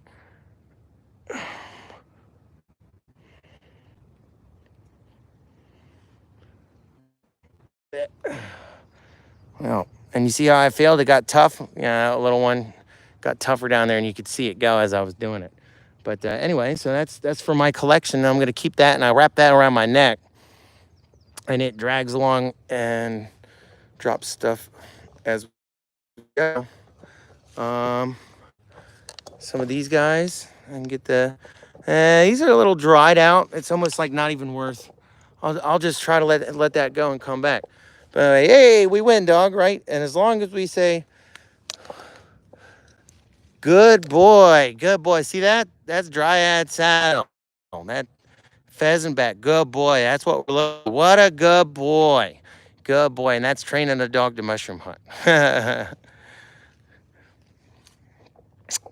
Well, and you see how I failed? It got tough. Yeah, a little one got tougher down there, and you could see it go as I was doing it. But anyway, so that's for my collection. I'm going to keep that, and I wrap that around my neck, and it drags along and drops stuff as we go. Some of these guys, I can get the, these are a little dried out. It's almost like not even worth. I'll just try to let that go and come back. But hey, we win, dog, right? And as long as we say, good boy, see that? That's dryad saddle. That pheasant back, good boy. That's what we're looking. What a good boy, and that's training a dog to mushroom hunt.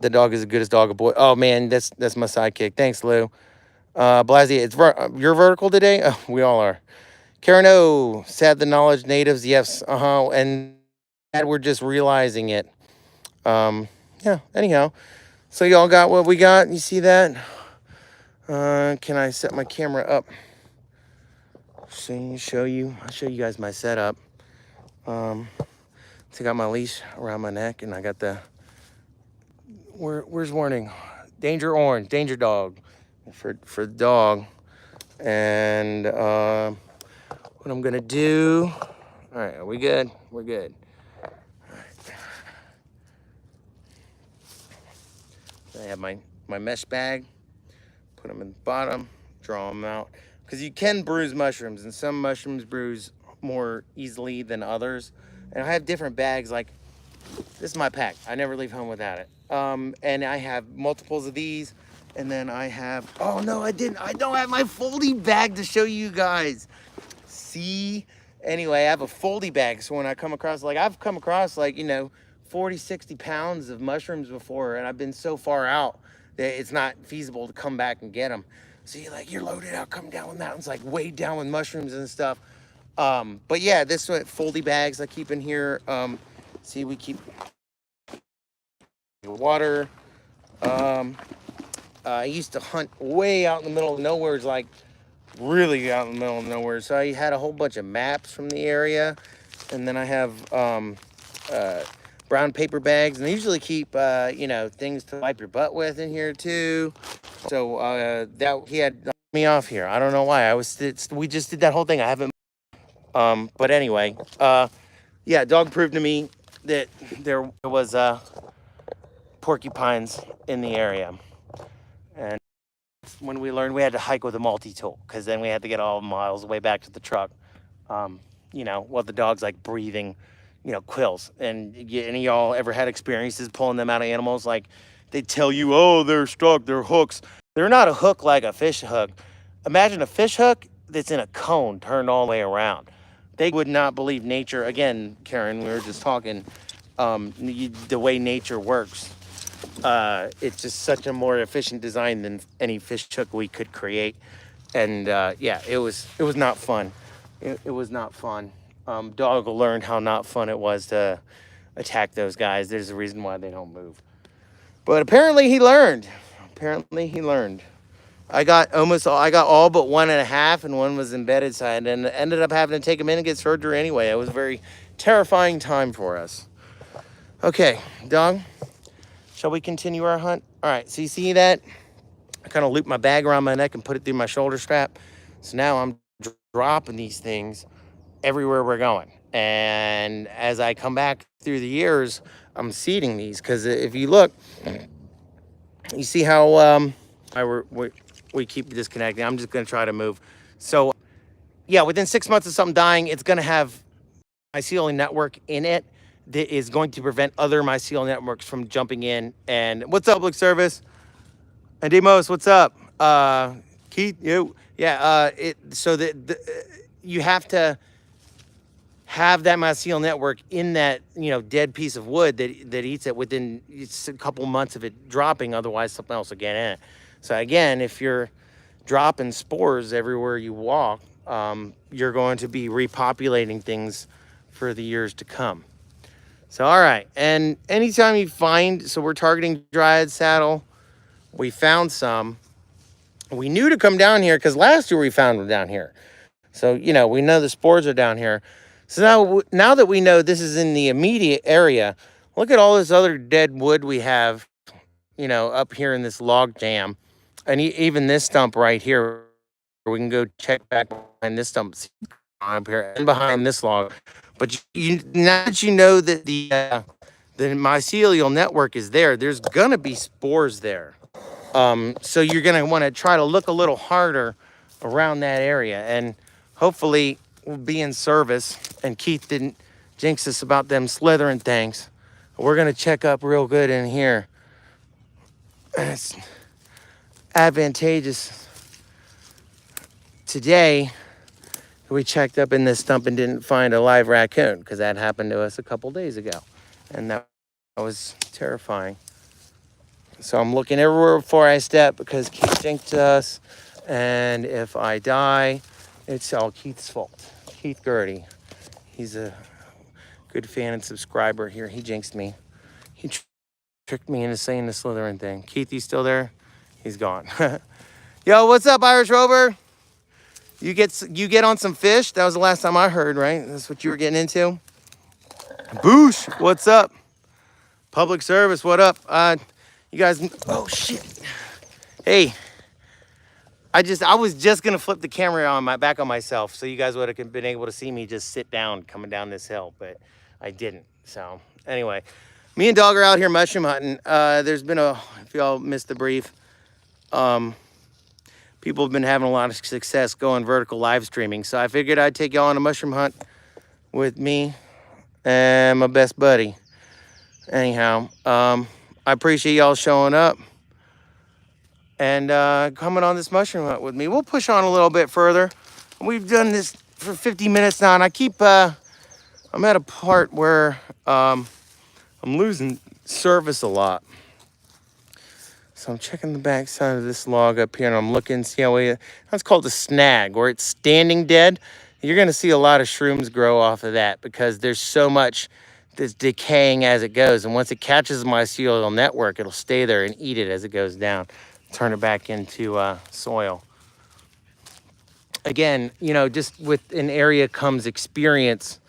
The dog is the goodest dog, a boy. Oh man, that's my sidekick. Thanks, Lou. Blasey, it's you're vertical today. Oh, we all are. Karen O, sad the knowledge natives, yes, and we're just realizing it. Yeah, anyhow, so y'all got what we got. You see that? Can I set my camera up? I'll show you guys my setup. So I got my leash around my neck, and I got the, where's warning? Danger orange, danger dog for the dog. And what I'm gonna do, all right, are we good? We're good. All right. I have my mesh bag, put them in the bottom, draw them out. Because you can bruise mushrooms, and some mushrooms bruise more easily than others. And I have different bags, like this is my pack. I never leave home without it. And I have multiples of these. And then I have, oh no, I didn't. I don't have my foldy bag to show you guys. See? Anyway, I have a foldy bag. So when I come across, like I've come across like, 40, 60 pounds of mushrooms before. And I've been so far out that it's not feasible to come back and get them. So you're loaded out, come down the mountains, like way down with mushrooms and stuff. But yeah, this one, foldy bags I keep in here. See, we keep water. I used to hunt way out in the middle of nowhere, like really out in the middle of nowhere. So I had a whole bunch of maps from the area. And then I have brown paper bags, and I usually keep, things to wipe your butt with in here too. So that he had me off here. I don't know why. We just did that whole thing. I haven't. But anyway, yeah, dog proved to me that there was porcupines in the area. And when we learned, we had to hike with a multi-tool, because then we had to get all miles way back to the truck. While the dog's like breathing, quills. And any of y'all ever had experiences pulling them out of animals? Like they tell you, oh, they're stuck, they're hooks. They're not a hook like a fish hook. Imagine a fish hook that's in a cone turned all the way around. They would not believe nature. Again, Karen, we were just talking. the way nature works. It's just such a more efficient design than any fish hook we could create. And yeah, it was not fun. It was not fun. Dog learned how not fun it was to attack those guys. There's a reason why they don't move. But apparently he learned. Apparently he learned. I got all but 1.5, and one was embedded, so I ended up having to take him in and get surgery anyway. It was a very terrifying time for us. Okay, dog, shall we continue our hunt? All right, so you see that? I kind of looped my bag around my neck and put it through my shoulder strap. So now I'm dropping these things everywhere we're going. And as I come back through the years, I'm seeding these, because if you look, you see how we keep disconnecting. I'm just going to try to move. So yeah, within 6 months of something dying, it's going to have mycelial network in it that is going to prevent other mycelial networks from jumping in. And what's up, public service? And Demos, what's up? Keith, so that you have to have that mycelial network in that, dead piece of wood that eats it within a couple months of it dropping. Otherwise, something else will get in it. So again, if you're dropping spores everywhere you walk, you're going to be repopulating things for the years to come. So, all right. And anytime you find, so we're targeting Dryad Saddle. We found some. We knew to come down here because last year we found them down here. So, we know the spores are down here. So now that we know this is in the immediate area, look at all this other dead wood we have, up here in this log jam. And even this stump right here, we can go check back behind this stump up here and behind this log. But now that you know that the mycelial network is there, there's going to be spores there. So you're going to want to try to look a little harder around that area. And hopefully we'll be in service. And Keith didn't jinx us about them slithering things. We're going to check up real good in here. It's advantageous. Today, we checked up in this stump and didn't find a live raccoon, because that happened to us a couple days ago. And that was terrifying. So I'm looking everywhere before I step, because Keith jinxed us. And if I die, it's all Keith's fault. Keith Gertie. He's a good fan and subscriber here. He jinxed me. He tricked me into saying the Slytherin thing. Keith, you still there? He's gone. Yo, what's up, Irish Rover? You get on some fish? That was the last time I heard, right? That's what you were getting into? Boosh, what's up? Public service, what up? You guys, oh shit. Hey, I was just gonna flip the camera back on myself, so you guys would have been able to see me just sit down coming down this hill, but I didn't. So anyway, me and Dog are out here mushroom hunting. There's been if y'all missed the brief, people have been having a lot of success going vertical live streaming. So I figured I'd take y'all on a mushroom hunt with me and my best buddy. Anyhow, I appreciate y'all showing up and coming on this mushroom hunt with me. We'll push on a little bit further. We've done this for 50 minutes now, and I'm at a part where I'm losing service a lot. So I'm checking the back side of this log up here, and I'm looking, see how that's called a snag, where it's standing dead. You're gonna see a lot of shrooms grow off of that, because there's so much that's decaying as it goes. And once it catches the mycelial network, it'll stay there and eat it as it goes down, turn it back into soil. Again, just with an area comes experience,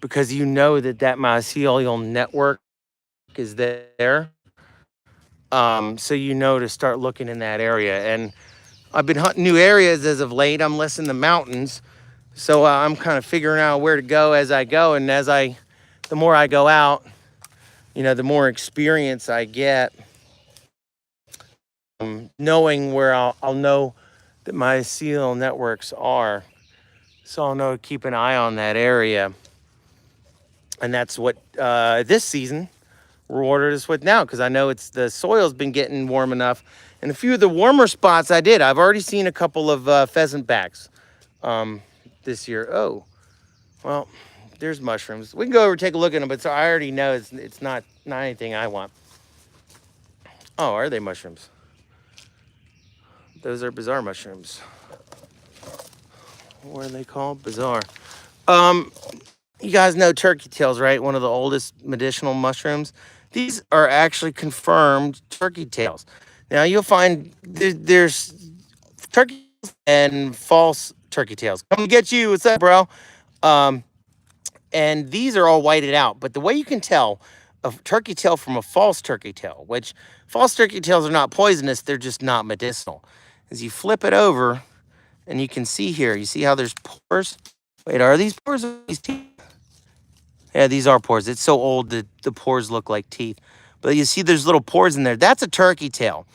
because that mycelial network is there. So to start looking in that area. And I've been hunting new areas as of late. I'm less in the mountains, so I'm kind of figuring out where to go as I go. And the more I go out, the more experience I get, knowing where I'll know that my mycelial networks are, so I'll know to keep an eye on that area. And that's what this season rewarded us with now, because I know the soil's been getting warm enough. And a few of the warmer spots I've already seen a couple of pheasant backs this year. Oh, well, there's mushrooms. We can go over and take a look at them, but so I already know it's not anything I want. Oh, are they mushrooms? Those are bizarre mushrooms. What are they called? Bizarre. You guys know turkey tails, right? One of the oldest medicinal mushrooms. These are actually confirmed turkey tails. Now you'll find there's turkey and false turkey tails. Come get you. What's up, bro? And these are all whited out. But the way you can tell a turkey tail from a false turkey tail, which false turkey tails are not poisonous, they're just not medicinal, is you flip it over and you can see here, you see how there's pores? Wait, are these pores or these teeth? Yeah, these are pores. It's so old that the pores look like teeth. But you see there's little pores in there. That's a turkey tail.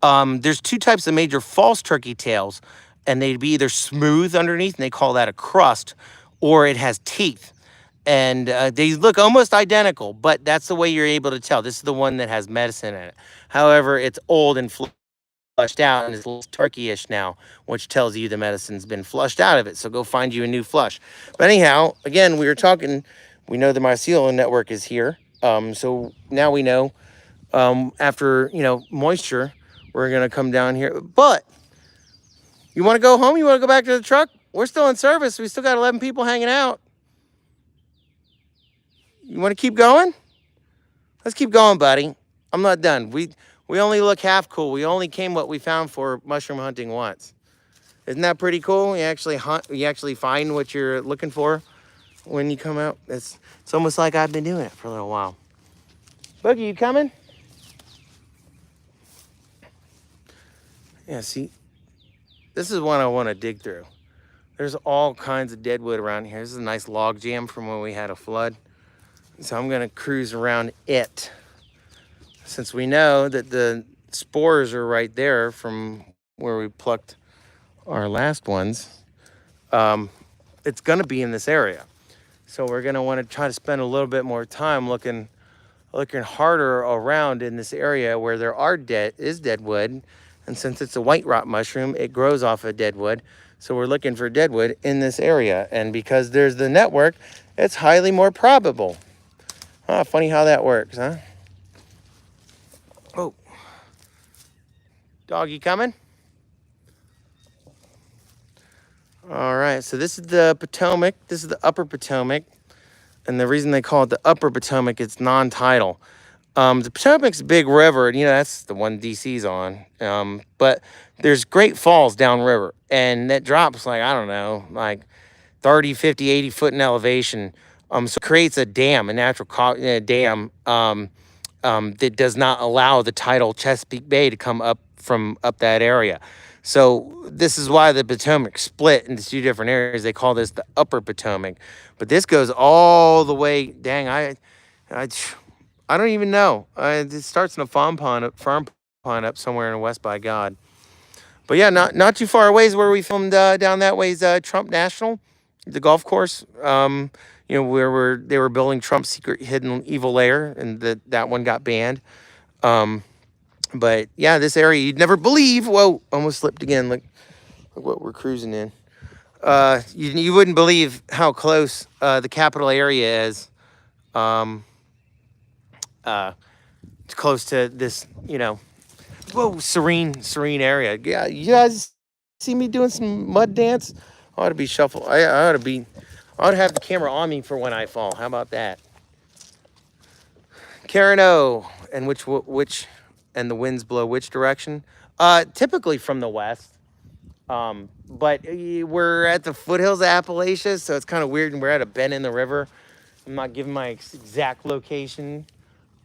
There's two types of major false turkey tails, and they'd be either smooth underneath, and they call that a crust, or it has teeth. And they look almost identical, but that's the way you're able to tell. This is the one that has medicine in it. However, it's old and flushed out and it's a little turkey-ish now, which tells you the medicine's been flushed out of it. So go find you a new flush. But anyhow, again, we were talking, we know the mycelial network is here. So now we know after, moisture, we're going to come down here. But you want to go home? You want to go back to the truck? We're still in service. We still got 11 people hanging out. You want to keep going? Let's keep going, buddy. I'm not done. We only look half cool. We only came what we found for mushroom hunting once. Isn't that pretty cool? You actually hunt. You actually find what you're looking for when you come out. It's almost like I've been doing it for a little while. Boogie, you coming? Yeah, see, this is one I want to dig through. There's all kinds of dead wood around here. This is a nice log jam from when we had a flood. So I'm gonna cruise around it. Since we know that the spores are right there from where we plucked our last ones, it's gonna be in this area. So we're gonna wanna try to spend a little bit more time looking harder around in this area where there is dead wood. And since it's a white rot mushroom, it grows off of dead wood. So we're looking for dead wood in this area. And because there's the network, it's highly more probable. Funny how that works, huh? Oh. Doggy coming? All right, so this is the Potomac. This is the upper Potomac. And the reason they call it the upper Potomac, it's non-tidal. The Potomac's a big river, and that's the one DC's on. But there's Great Falls downriver, and that drops like, I don't know, like 30, 50, 80 foot in elevation. So it creates a dam, a natural dam that does not allow the tidal Chesapeake Bay to come up from up that area. So this is why the Potomac split into two different areas. They call this the upper Potomac. But this goes all the way, dang, I don't even know. It starts in a farm pond up somewhere in West by God. But yeah, not too far away is where we filmed down that way is Trump National, the golf course. Where they were building Trump's secret hidden evil lair, and that one got banned. But yeah, this area you'd never believe. Whoa, almost slipped again. Look what we're cruising in. You wouldn't believe how close the capital area is. It's close to this, whoa, serene area. Yeah, you guys see me doing some mud dance? I ought to be shuffle. I ought to have the camera on me for when I fall. How about that? Karen O, and which and the winds blow which direction? Typically from the west. But we're at the foothills of Appalachia, so it's kind of weird, and we're at a bend in the river. I'm not giving my exact location.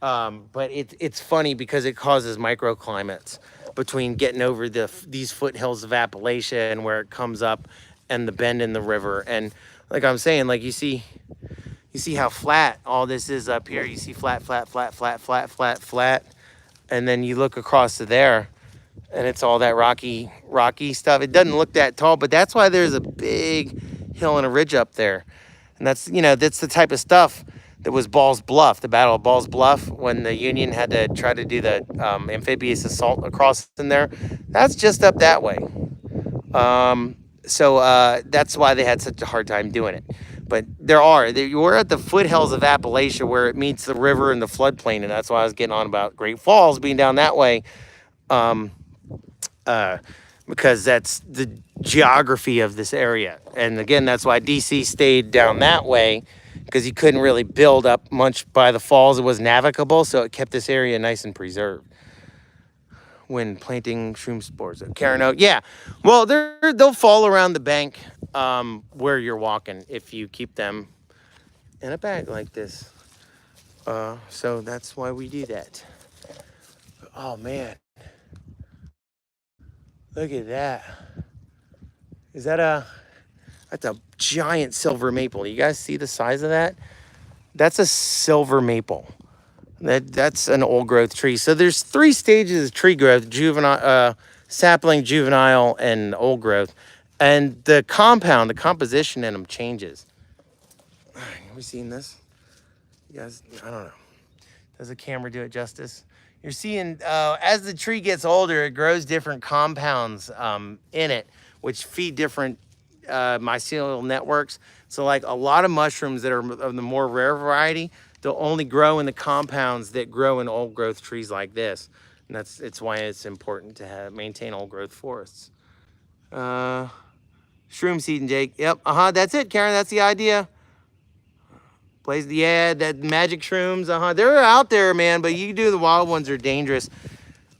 But it's funny because it causes microclimates between getting over these foothills of Appalachia and where it comes up and the bend in the river. And like I'm saying, like you see how flat all this is up here. You see flat. And then you look across to there and it's all that rocky stuff. It doesn't look that tall, but that's why there's a big hill and a ridge up there. And that's the type of stuff that was Ball's Bluff, the Battle of Ball's Bluff, when the Union had to try to do the amphibious assault across in there. That's just up that way. So that's why they had such a hard time doing it. But we're at the foothills of Appalachia where it meets the river and the floodplain, and that's why I was getting on about Great Falls being down that way. Um, uh, because that's the geography of this area. And again, that's why DC stayed down that way, because you couldn't really build up much by the falls. It was navigable, so it kept this area nice and preserved when planting shroom spores. Karen Oak, yeah. Well, they'll fall around the bank where you're walking if you keep them in a bag like this. So that's why we do that. Oh, man. Look at that. Is that that's a giant silver maple. You guys see the size of that? That's a silver maple. That's an old growth tree. So there's 3 stages of tree growth: juvenile, sapling, juvenile, and old growth. And the composition in them changes. Have we seen this? You guys, I don't know. Does the camera do it justice? You're seeing, as the tree gets older, it grows different compounds in it, which feed different mycelial networks. So like a lot of mushrooms that are of the more rare variety, they'll only grow in the compounds that grow in old growth trees like this. And it's why it's important to maintain old growth forests. Shroom seed and Jake. Yep, that's it, Karen, that's the idea. Yeah, that magic shrooms, they're out there, man, but you do the wild ones are dangerous.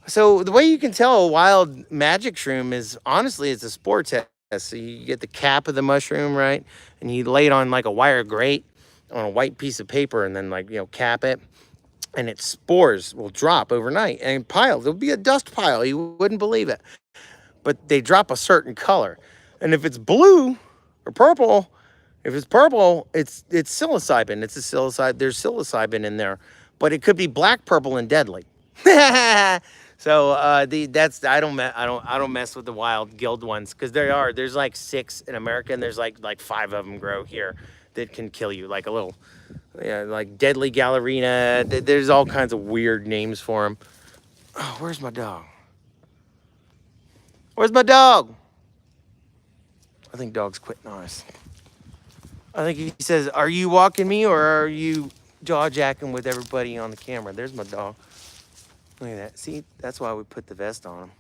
So the way you can tell a wild magic shroom is, honestly, it's a spore test. So you get the cap of the mushroom, right? And you lay it on like a wire grate on a white piece of paper, and then cap it. And its spores will drop overnight and pile. There'll be a dust pile. You wouldn't believe it. But they drop a certain color. And if it's blue or purple, it's psilocybin. It's a psilocybin. There's psilocybin in there, but it could be black, purple, and deadly. So I don't mess with the wild guild ones, because there's like 6 in America, and there's like 5 of them grow here that can kill you, like a little, like deadly gallerina. There's all kinds of weird names for them. Oh, where's my dog? Where's my dog? I think dog's quitting on us. I think he says, "Are you walking me, or are you jaw jacking with everybody on the camera?" There's my dog. Look at that. See, that's why we put the vest on him.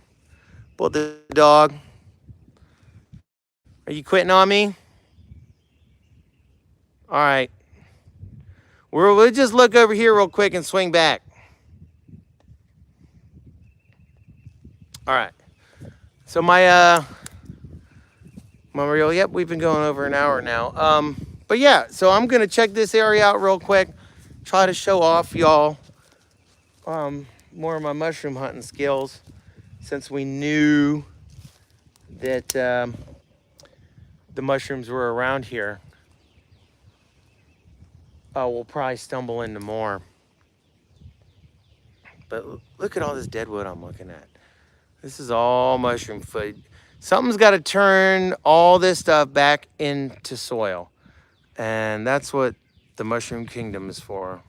But the dog. Are you quitting on me? All right. We'll just look over here real quick and swing back. All right. So my reel, yep, we've been going over an hour now. But yeah, so I'm gonna check this area out real quick, try to show off y'all more of my mushroom hunting skills, since we knew that the mushrooms were around here. We'll probably stumble into more. But look at all this deadwood I'm looking at. This is all mushroom food. Something's got to turn all this stuff back into soil. And that's what the mushroom kingdom is for.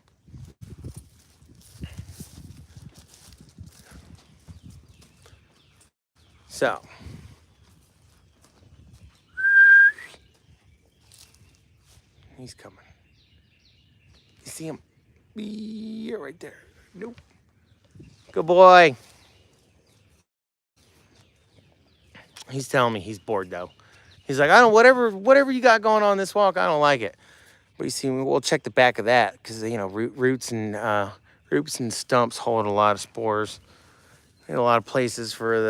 So. He's coming. You see him? Yeah, right there. Nope. Good boy. He's telling me he's bored though. He's like, whatever you got going on this walk, I don't like it. But you see, we'll check the back of that, because roots and stumps hold a lot of spores. And a lot of places for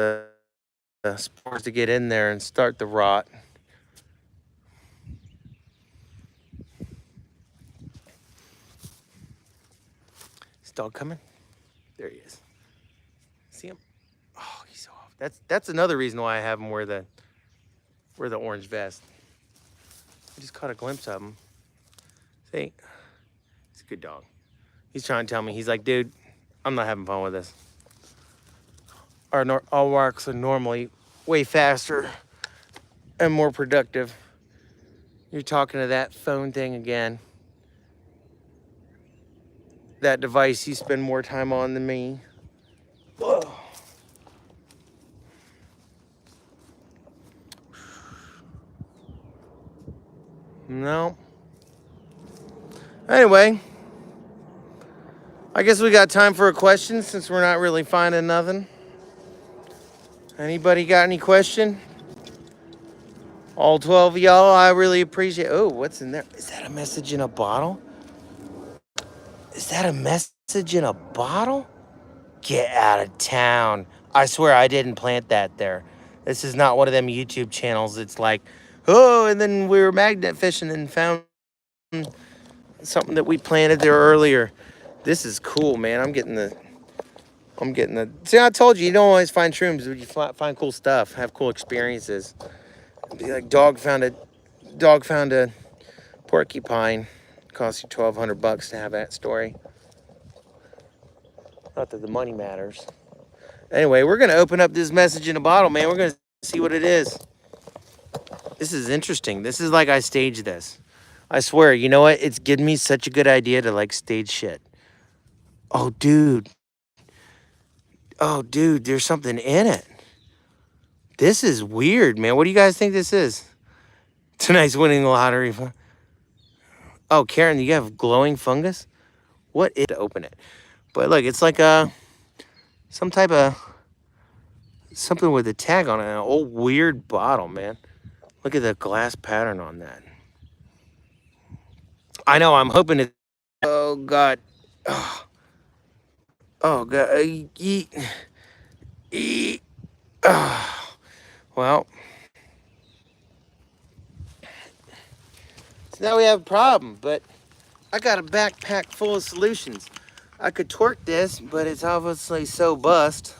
the spores to get in there and start the rot. Is dog coming? There he is. See him? Oh, he's so off. That's another reason why I have him wear the orange vest. I just caught a glimpse of him. See? He's a good dog. He's trying to tell me, he's like, dude, I'm not having fun with this. Our walks are normally way faster and more productive. You're talking to that phone thing again. That device you spend more time on than me. Whoa. No, Anyway, I guess we got time for a question since we're not really finding nothing. Anybody got any question? All 12 of y'all, I really appreciate. Oh, what's in there? Is that a message in a bottle? Is that a message in a bottle? Get out of town. I swear I didn't plant that there. This is not one of them YouTube channels. It's like, oh, and then we were magnet fishing and found something that we planted there earlier. This is cool, man. I'm getting the. See, I told you, you don't always find shrooms, but you find cool stuff, have cool experiences. Like dog found a porcupine. Cost you $1,200 to have that story. Not that the money matters. Anyway, we're gonna open up this message in a bottle, man. We're gonna see what it is. This is interesting. This is like I staged this. I swear, you know what? It's given me such a good idea to like stage shit. Oh, dude. Oh, dude, there's something in it. This is weird, man. What do you guys think this is? Tonight's winning the lottery. Oh, Karen, you have glowing fungus? What is to open it? But look, it's like some type of something with a tag on it. An old weird bottle, man. Look at the glass pattern on that. I know, I'm hoping it. Oh, God. Oh, oh God. Well, so now we have a problem, but I got a backpack full of solutions. I could torque this, but it's obviously so bust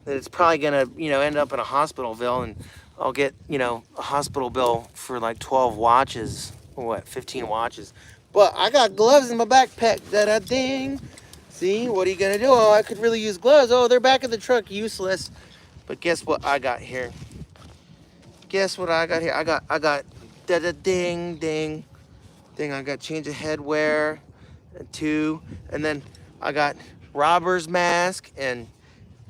that it's probably gonna, end up in a hospital bill, and I'll get, a hospital bill for like 12 watches, or what, 15 watches. But I got gloves in my backpack, da-da ding. See, what are you gonna do? Oh, I could really use gloves. Oh, they're back in the truck, useless. But guess what I got here? Guess what I got here? I got da-da ding, ding. I got change of headwear, 2, and then I got robber's mask, and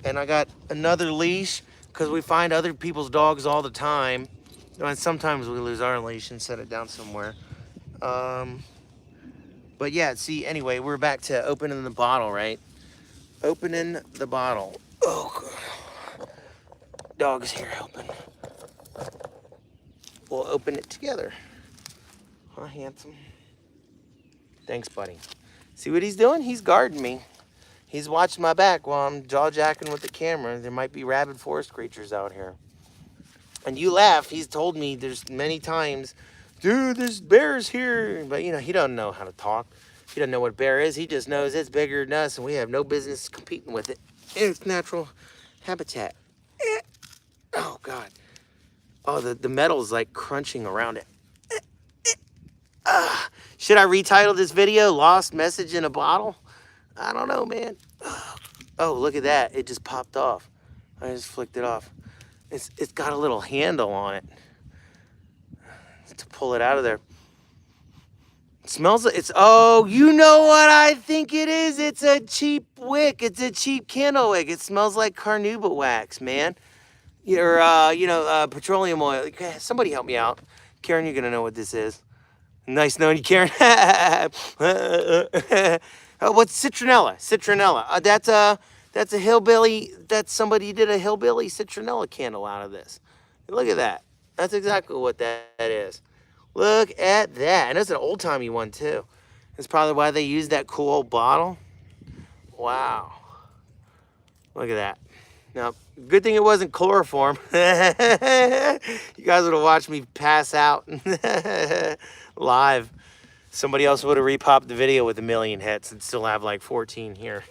I got another leash, because we find other people's dogs all the time, and sometimes we lose our leash and set it down somewhere. But yeah, see, anyway, we're back to opening the bottle, right? Opening the bottle. Oh, God. Dog's here helping. We'll open it together. Huh, handsome? Thanks, buddy. See what he's doing? He's guarding me. He's watching my back while I'm jaw-jacking with the camera. There might be rabid forest creatures out here. And you laugh. He's told me there's many times, dude, there's bears here. But, he doesn't know how to talk. He doesn't know what bear is. He just knows it's bigger than us, and we have no business competing with it in its natural habitat. Oh, God. Oh, the metal's like crunching around it. Should I retitle this video Lost Message in a Bottle? I don't know, man. Oh, look at that. It just popped off. I just flicked it off. It's got a little handle on it to pull it out of there. It smells like oh, you know what I think it is? It's a cheap wick. It's a cheap candle wick. It smells like carnauba wax, man. Or, petroleum oil. Somebody help me out. Karen, you're going to know what this is. Nice knowing you, Karen. Oh, what's citronella? Citronella. That's a hillbilly. That's somebody did a hillbilly citronella candle out of this. Look at that. That's exactly what that is. Look at that. And it's an old-timey one, too. That's probably why they used that cool old bottle. Wow. Look at that. Now, good thing it wasn't chloroform. You guys would have watched me pass out live. Somebody else would have repopped the video with 1 million hits and still have like 14 here.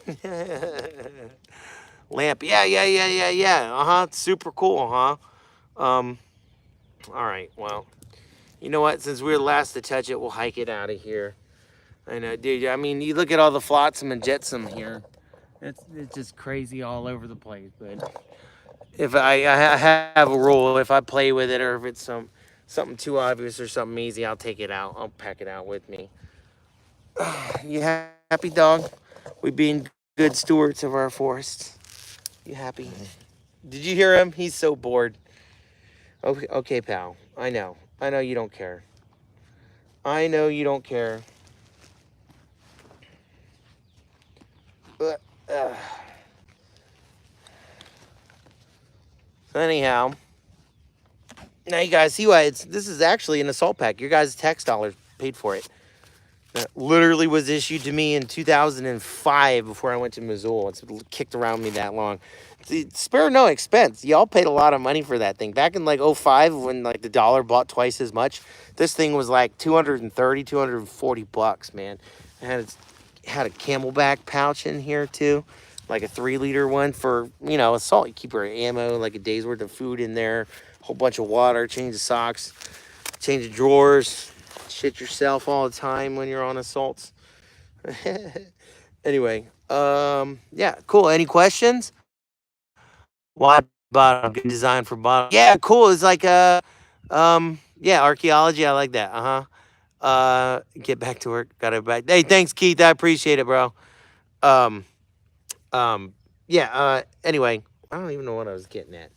Lamp. Yeah. It's super cool, huh? All right, well, you know what? Since we're the last to touch it, we'll hike it out of here. I know, dude. I mean, you look at all the flotsam and jetsam here. It's just crazy all over the place. But if I have a rule, if I play with it or if it's something too obvious or something easy, I'll take it out. I'll pack it out with me. You happy, dog? We being good stewards of our forests. You happy? Did you hear him? He's so bored. Okay, pal. I know you don't care. I know you don't care. So anyhow, now you guys see why this is actually an assault pack. Your guys' tax dollars paid for it. That literally was issued to me in 2005 before I went to Missoula. It's kicked around me that long. Spare no expense. Y'all paid a lot of money for that thing. Back in like '05 when like the dollar bought twice as much, this thing was like 230, 240 bucks, man. It had a Camelback pouch in here too, like a 3-liter one for, you know, assault. You keep your ammo, like a day's worth of food in there, a whole bunch of water, change of socks, change of drawers. Shit yourself all the time when you're on assaults. Anyway, yeah, cool. Any questions? Why bottom? Good design for bottom. Yeah, cool. It's like yeah, archaeology. I like that. Get back to work. Got it back. Hey, thanks, Keith. I appreciate it, bro. Um, yeah. Anyway, I don't even know what I was getting at.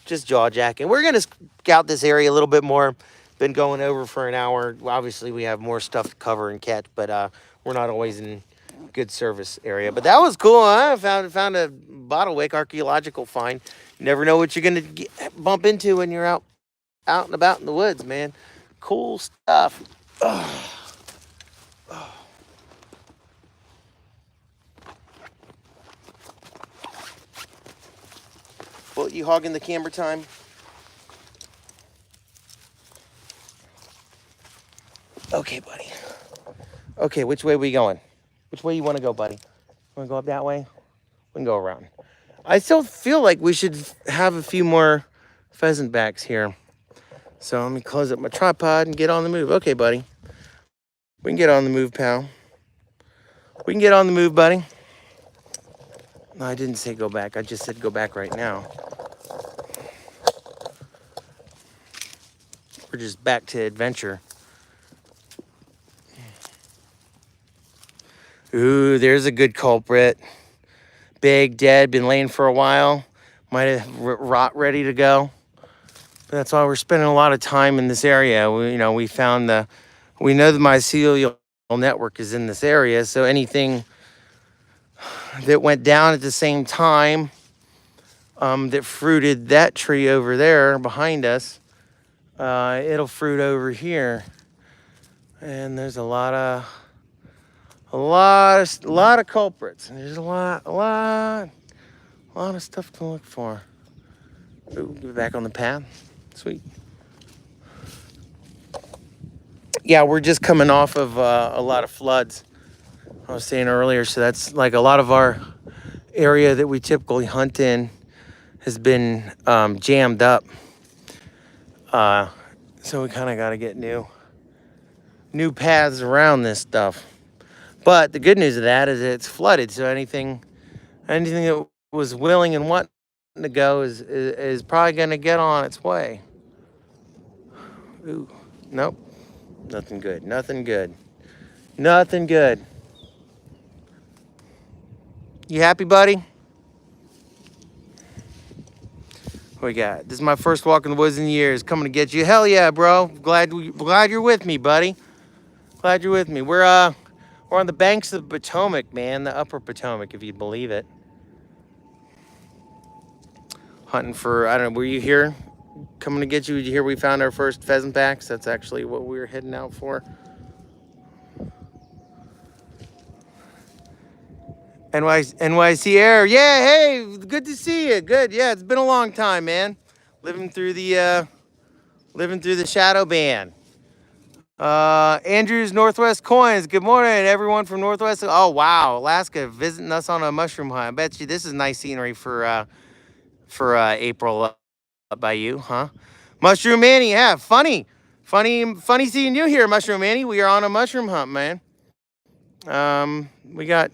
Just jaw jacking. We're gonna scout this area a little bit more. Been going over for an hour. Obviously, we have more stuff to cover and catch, but we're not always in good service area. But that was cool. Huh? Found a bottle wick archaeological find. You never know what you're gonna bump into when you're out and about in the woods, man. Cool stuff. Well, you hogging the camera time? Okay, buddy. Okay, which way we going? Which way you want to go, buddy? Want to go up that way? We can go around. I still feel like we should have a few more pheasant backs here. So let me close up my tripod and get on the move. Okay, buddy. We can get on the move, pal. We can get on the move, buddy. No, I didn't say go back. I just said go back right now. We're just back to adventure. Ooh, there's a good culprit. Big, dead, been laying for a while. Might have rot ready to go. But that's why we're spending a lot of time in this area. We know the mycelial network is in this area. So anything that went down at the same time that fruited that tree over there behind us, it'll fruit over here. And there's a lot of culprits. And there's a lot of stuff to look for. Ooh, get back on the path. Sweet. Yeah, we're just coming off of a lot of floods. I was saying earlier, so that's like a lot of our area that we typically hunt in has been jammed up. So we kind of got to get new paths around this stuff. But the good news of that is it's flooded, so anything that was willing and wanting to go is probably going to get on its way. Ooh, nope, nothing good. You happy, buddy? What we got? This is my first walk in the woods in years. Coming to get you. Hell yeah, bro. Glad you're with me, buddy. Glad you're with me. We're on the banks of the Potomac, man. The upper Potomac, if you believe it. Hunting for, I don't know, were you here? Coming to get you. Did you hear we found our first pheasant backs? That's actually what we were heading out for. NYC Air. Yeah, hey, good to see you. Good. Yeah, it's been a long time, man. Living through the shadow ban. Andrews Northwest Coins. Good morning, everyone from Northwest. Oh wow, Alaska visiting us on a mushroom hunt. I bet you this is nice scenery for April by you, huh? Mushroom Manny, yeah, funny seeing you here, Mushroom Manny. We are on a mushroom hunt, man. We got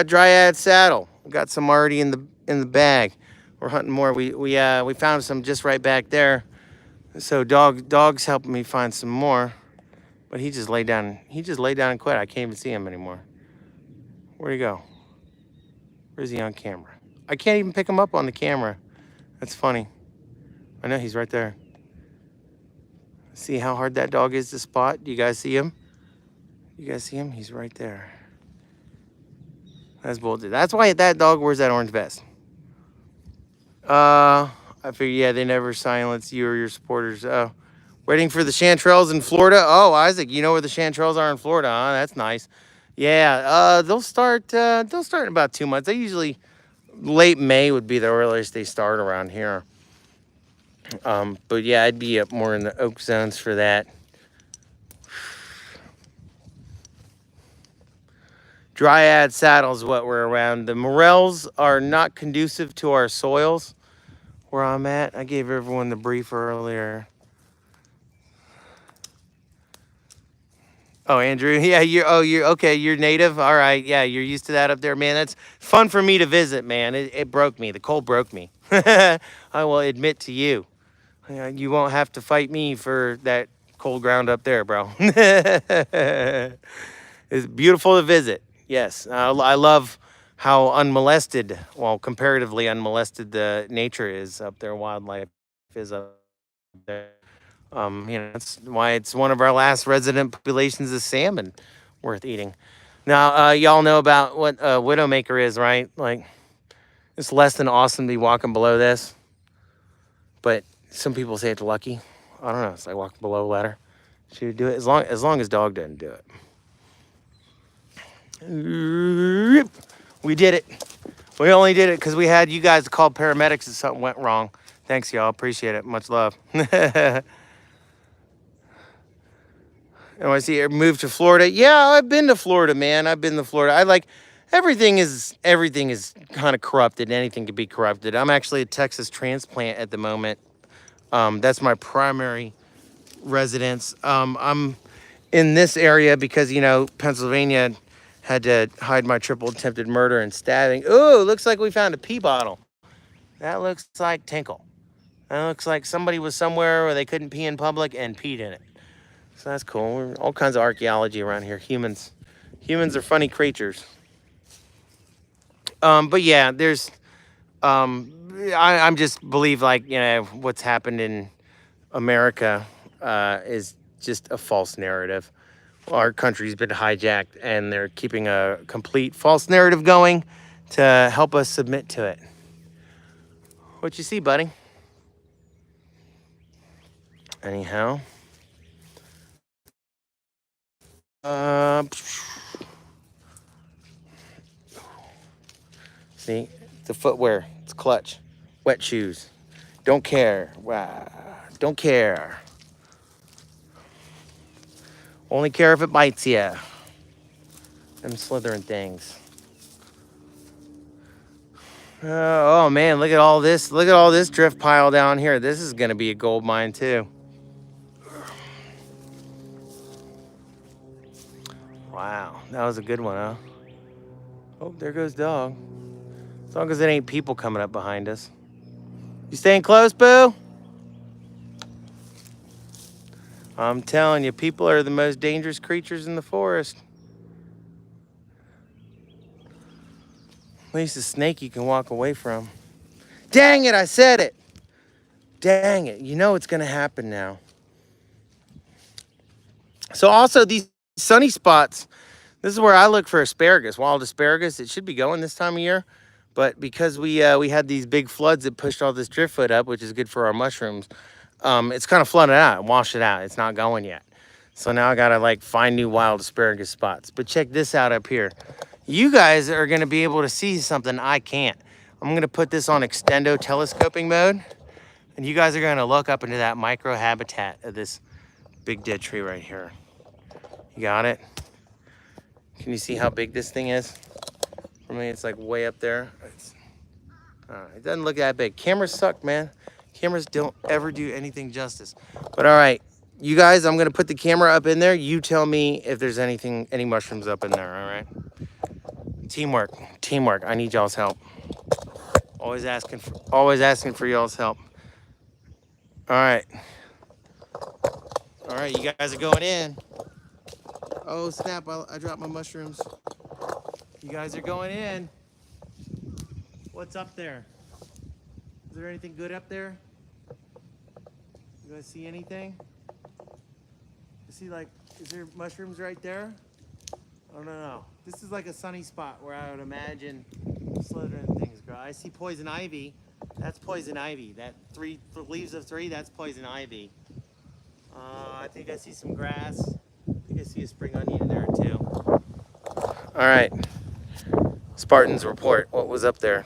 Dryad saddle. We got some already in the bag. We're hunting more. We found some just right back there. So dog's helping me find some more. But he just laid down and quit. I can't even see him anymore. Where'd he go? Where's he on camera? I can't even pick him up on the camera. That's funny. I know he's right there. See how hard that dog is to spot? Do you guys see him? You guys see him? He's right there. That's bullshit. That's why that dog wears that orange vest. I figure, yeah, they never silence you or your supporters. Waiting for the chanterelles in Florida. Oh, Isaac, you know where the chanterelles are in Florida, huh? That's nice. Yeah, they'll start in about 2 months. They usually late May would be the earliest they start around here. But yeah, I'd be up more in the oak zones for that. Dryad saddles what we're around. The morels are not conducive to our soils where I'm at. I gave everyone the brief earlier. Oh, Andrew, yeah, you're okay. You're native. All right, yeah, you're used to that up there, man. That's fun for me to visit, man. It broke me. The cold broke me. I will admit to you. You won't have to fight me for that cold ground up there, bro. It's beautiful to visit. Yes, I love how unmolested, well, comparatively unmolested the nature is up there. Wildlife is up there. That's why it's one of our last resident populations of salmon worth eating. Now, y'all know about what a widowmaker is, right? Like, it's less than awesome to be walking below this, but some people say it's lucky. I don't know. It's like walking below a ladder. Should we do it as long as dog doesn't do it? We did it. We only did it because we had you guys call paramedics if something went wrong. Thanks, y'all. Appreciate it. Much love. NYC moved to Florida. Yeah, I've been to Florida, man. I've been to Florida. I like everything is kind of corrupted. Anything can be corrupted. I'm actually a Texas transplant at the moment. That's my primary residence. I'm in this area because, Pennsylvania had to hide my triple attempted murder and stabbing. Ooh, looks like we found a pee bottle. That looks like Tinkle. That looks like somebody was somewhere where they couldn't pee in public and peed in it. So that's cool. We're all kinds of archaeology around here. Humans are funny creatures. But yeah, there's, I'm just believe like, what's happened in America is just a false narrative. Our country's been hijacked and they're keeping a complete false narrative going to help us submit to it. What you see, buddy? Anyhow. See, the footwear, it's clutch. Wet shoes. Don't care. Wow. Don't care. Only care if it bites you. Them slithering things. Oh man, look at all this. Look at all this drift pile down here. This is gonna be a gold mine too. Wow, that was a good one, huh? Oh, there goes dog. As long as it ain't people coming up behind us. You staying close, Boo? I'm telling you, people are the most dangerous creatures in the forest. At least a snake you can walk away from. Dang it, I said it. Dang it, you know it's gonna happen now. So also these sunny spots, this is where I look for asparagus, wild asparagus. It should be going this time of year. But because we had these big floods that pushed all this driftwood up, which is good for our mushrooms, it's kind of flooded out and washed it out. It's not going yet. So now I gotta like find new wild asparagus spots. But check this out up here. You guys are gonna be able to see something I can't. I'm gonna put this on extendo telescoping mode. And you guys are gonna look up into that micro habitat of this big dead tree right here. You got it? Can you see how big this thing is? For me, it's like way up there. It doesn't look that big. Cameras suck, man. Cameras don't ever do anything justice. But all right, you guys, I'm gonna put the camera up in there. You tell me if there's any mushrooms up in there, all right? Teamwork, teamwork. I need y'all's help. Always asking for y'all's help. All right. All right, you guys are going in. Oh, snap, I dropped my mushrooms. You guys are going in. What's up there? Is there anything good up there? You guys see anything? You see, like, is there mushrooms right there? I don't know. This is like a sunny spot where I would imagine slithering things grow. I see poison ivy. That's poison ivy. That three leaves of three, that's poison ivy. I think I see some grass. I think I see a spring onion in there too. All right. Spartans report. What was up there?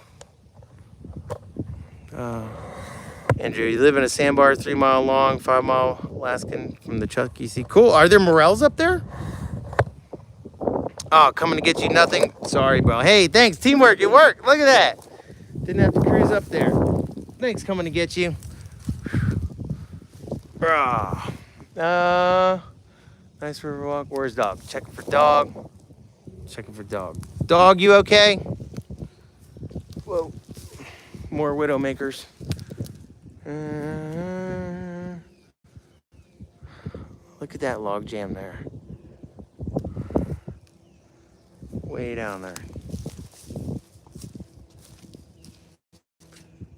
Andrew, you live in a sandbar 3 mile long, 5 mile Alaskan from the Chuck you see. Cool. Are there morels up there? Oh, coming to get you nothing. Sorry, bro. Hey, thanks. Teamwork. It worked. Look at that. Didn't have to cruise up there. Thanks, coming to get you. Nice river walk. Where's dog? Checking for dog. Checking for dog. Dog, you okay? Whoa. More widowmakers. Look at that log jam there. Way down there.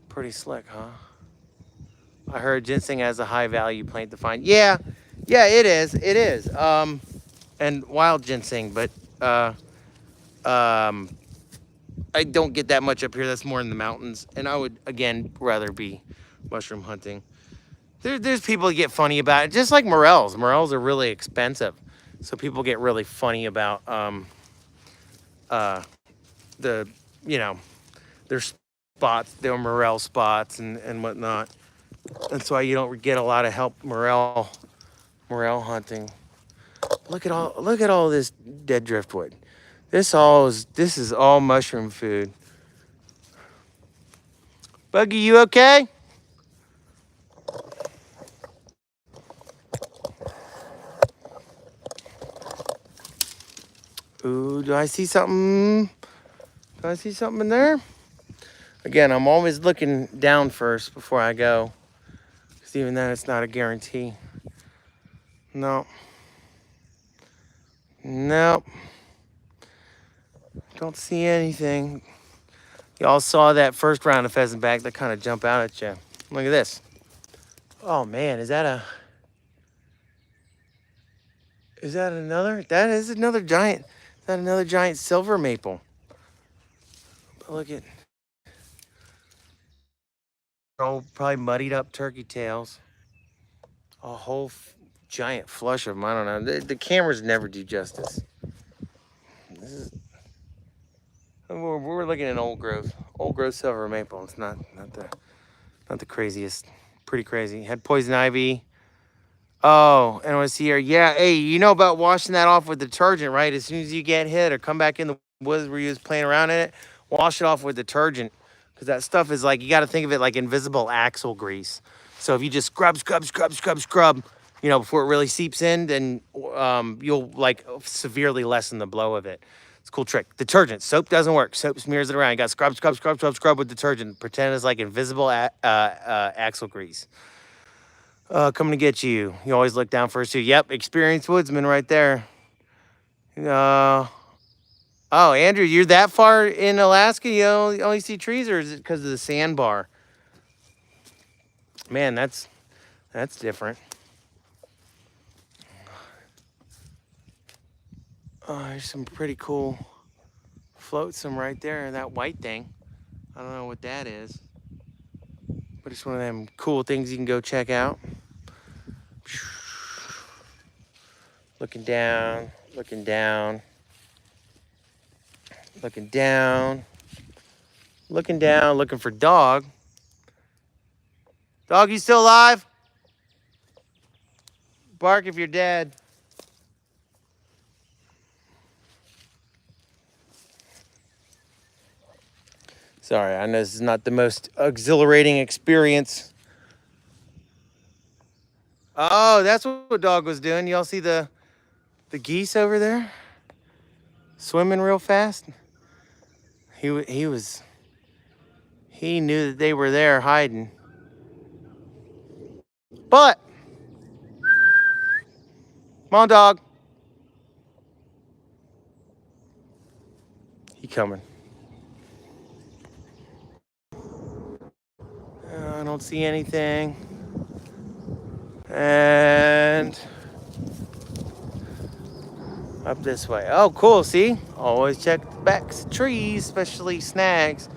Pretty slick, huh? I heard ginseng has a high value plant to find. Yeah, it is. It is. And wild ginseng, but I don't get that much up here. That's more in the mountains. And I would, again, rather be mushroom hunting. There's people that get funny about it, just like morels. Morels are really expensive. So people get really funny about the, you know, their spots, their morel spots and whatnot. That's why you don't get a lot of help morel hunting. Look at all this dead driftwood. This is all mushroom food. Buggy, you okay? Ooh, do I see something? Do I see something in there? Again, I'm always looking down first before I go. Because even then, it's not a guarantee. No. Nope. Don't see anything. Y'all saw that first round of pheasant back that kind of jump out at you. Look at this. Oh man, is that another? That is another giant. Is that another giant silver maple? But look at, oh, probably muddied up turkey tails. A whole giant flush of them. I don't know. The cameras never do justice. This is. We're looking at old growth silver maple. It's not the craziest. Pretty crazy. Had poison ivy. Oh, and I want to see here. Yeah, hey, you know about washing that off with detergent, right? As soon as you get hit or come back in the woods where you was playing around in it, wash it off with detergent. Because that stuff is like, you got to think of it like invisible axle grease. So if you just scrub, you know, before it really seeps in, then you'll like severely lessen the blow of it. It's a cool trick. Detergent. Soap doesn't work. Soap smears it around. You got scrub with detergent. Pretend it's like invisible axle grease. Coming to get you. You always look down first too. Yep, experienced woodsman right there. Oh, Andrew, you're that far in Alaska, you only see trees, or is it because of the sandbar? Man, that's different. Oh, there's some pretty cool flotsam right there. That white thing. I don't know what that is, but it's one of them cool things you can go check out. Looking down, looking down, looking down, looking down, looking for dog. Dog, you still alive? Bark if you're dead. Sorry, I know this is not the most exhilarating experience. Oh, that's what dog was doing. Y'all see the geese over there? Swimming real fast. He knew that they were there hiding. But, come on, dog. He coming. I don't see anything. And Up this way. Oh, cool. See? Always check the backs of trees, especially snags.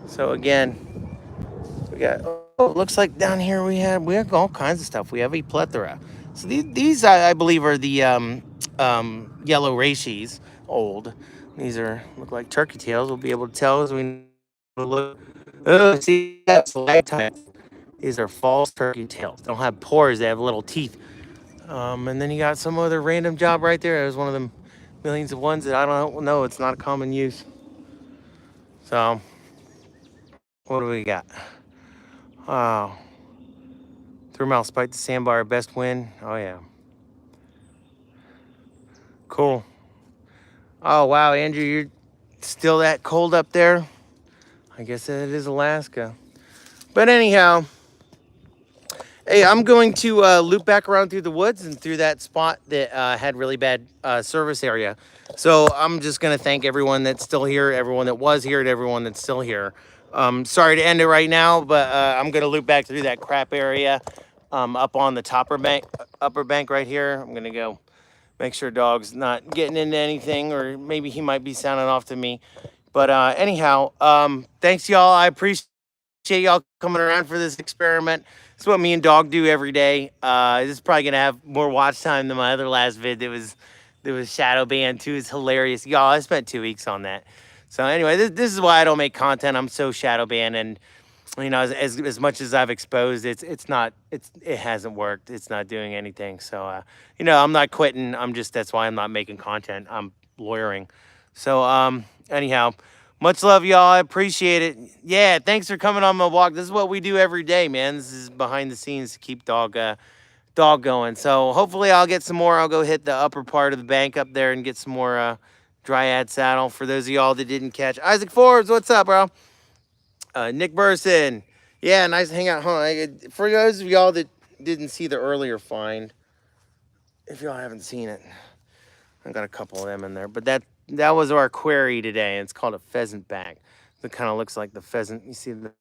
So again, we got, oh, it looks like down here we have all kinds of stuff. We have a plethora. So these I believe are the yellow reishi, old. These look like turkey tails. We'll be able to tell as we look. Oh, see, that's lifetime. These are false turkey tails. They don't have pores. They have little teeth. And then you got some other random job right there. It was one of them millions of ones that I don't know. It's not a common use. So, what do we got? Oh, through mouth spike the sandbar, best win. Oh yeah, cool. Oh wow, Andrew, you're still that cold up there? I guess it is Alaska. But anyhow, hey, I'm going to loop back around through the woods and through that spot that had really bad service area. So I'm just going to thank everyone that's still here, everyone that was here, and everyone that's still here. Sorry to end it right now, but I'm going to loop back through that crap area up on the upper bank right here. I'm going to go make sure dog's not getting into anything, or maybe he might be sounding off to me. But anyhow, thanks, y'all. I appreciate y'all coming around for this experiment. It's what me and Dog do every day. This is probably gonna have more watch time than my other last vid. There was Shadow Band too. It's hilarious, y'all. I spent 2 weeks on that. So anyway, this is why I don't make content. I'm so Shadow Band, and you know, as much as I've exposed, it hasn't worked. It's not doing anything. So you know, I'm not quitting. That's why I'm not making content. I'm lawyering. So anyhow. Much love, y'all. I appreciate it. Yeah, thanks for coming on my walk. This is what we do every day, man. This is behind the scenes to keep dog going. So hopefully I'll get some more. I'll go hit the upper part of the bank up there and get some more Dryad saddle. For those of y'all that didn't catch. Isaac Forbes, what's up, bro? Nick Burson. Yeah, nice to hang out. For those of y'all that didn't see the earlier find, if y'all haven't seen it, I got a couple of them in there. But that was our query today. It's called a pheasant back. It kind of looks like the pheasant. You see the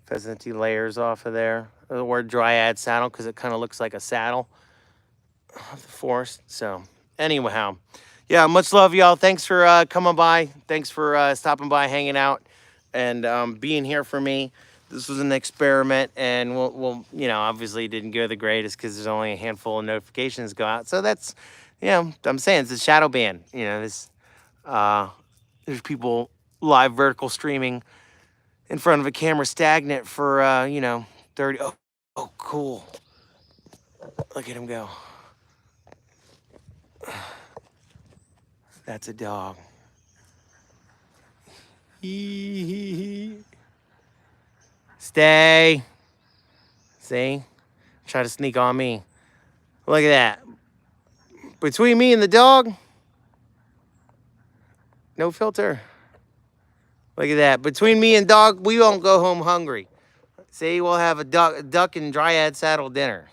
pheasanty layers off of there. The word Dryad saddle because it kind of looks like a saddle of the forest. So anyhow, yeah, much love, y'all. Thanks for coming by. Thanks for stopping by, hanging out, and being here for me. This was an experiment, and we'll you know, obviously it didn't go the greatest because there's only a handful of notifications go out. So that's, you know, I'm saying it's a shadow ban. You know, there's people live vertical streaming in front of a camera stagnant for, you know, 30. Oh, cool. Look at him go. That's a dog. Stay. See? Try to sneak on me. Look at that. Between me and the dog, no filter. Look at that. Between me and dog, we won't go home hungry. See, we'll have a duck and Dryad saddle dinner.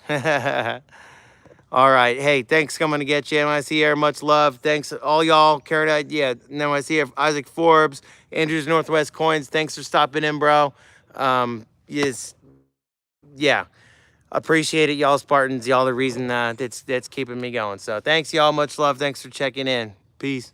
All right. Hey, thanks for coming to get you. NYC Air, much love. Thanks all y'all. Carrot, yeah. NYC Air, Isaac Forbes, Andrews Northwest Coins. Thanks for stopping in, bro. Yes, yeah. Appreciate it, y'all Spartans. Y'all the reason that's keeping me going. So thanks, y'all. Much love. Thanks for checking in. Peace.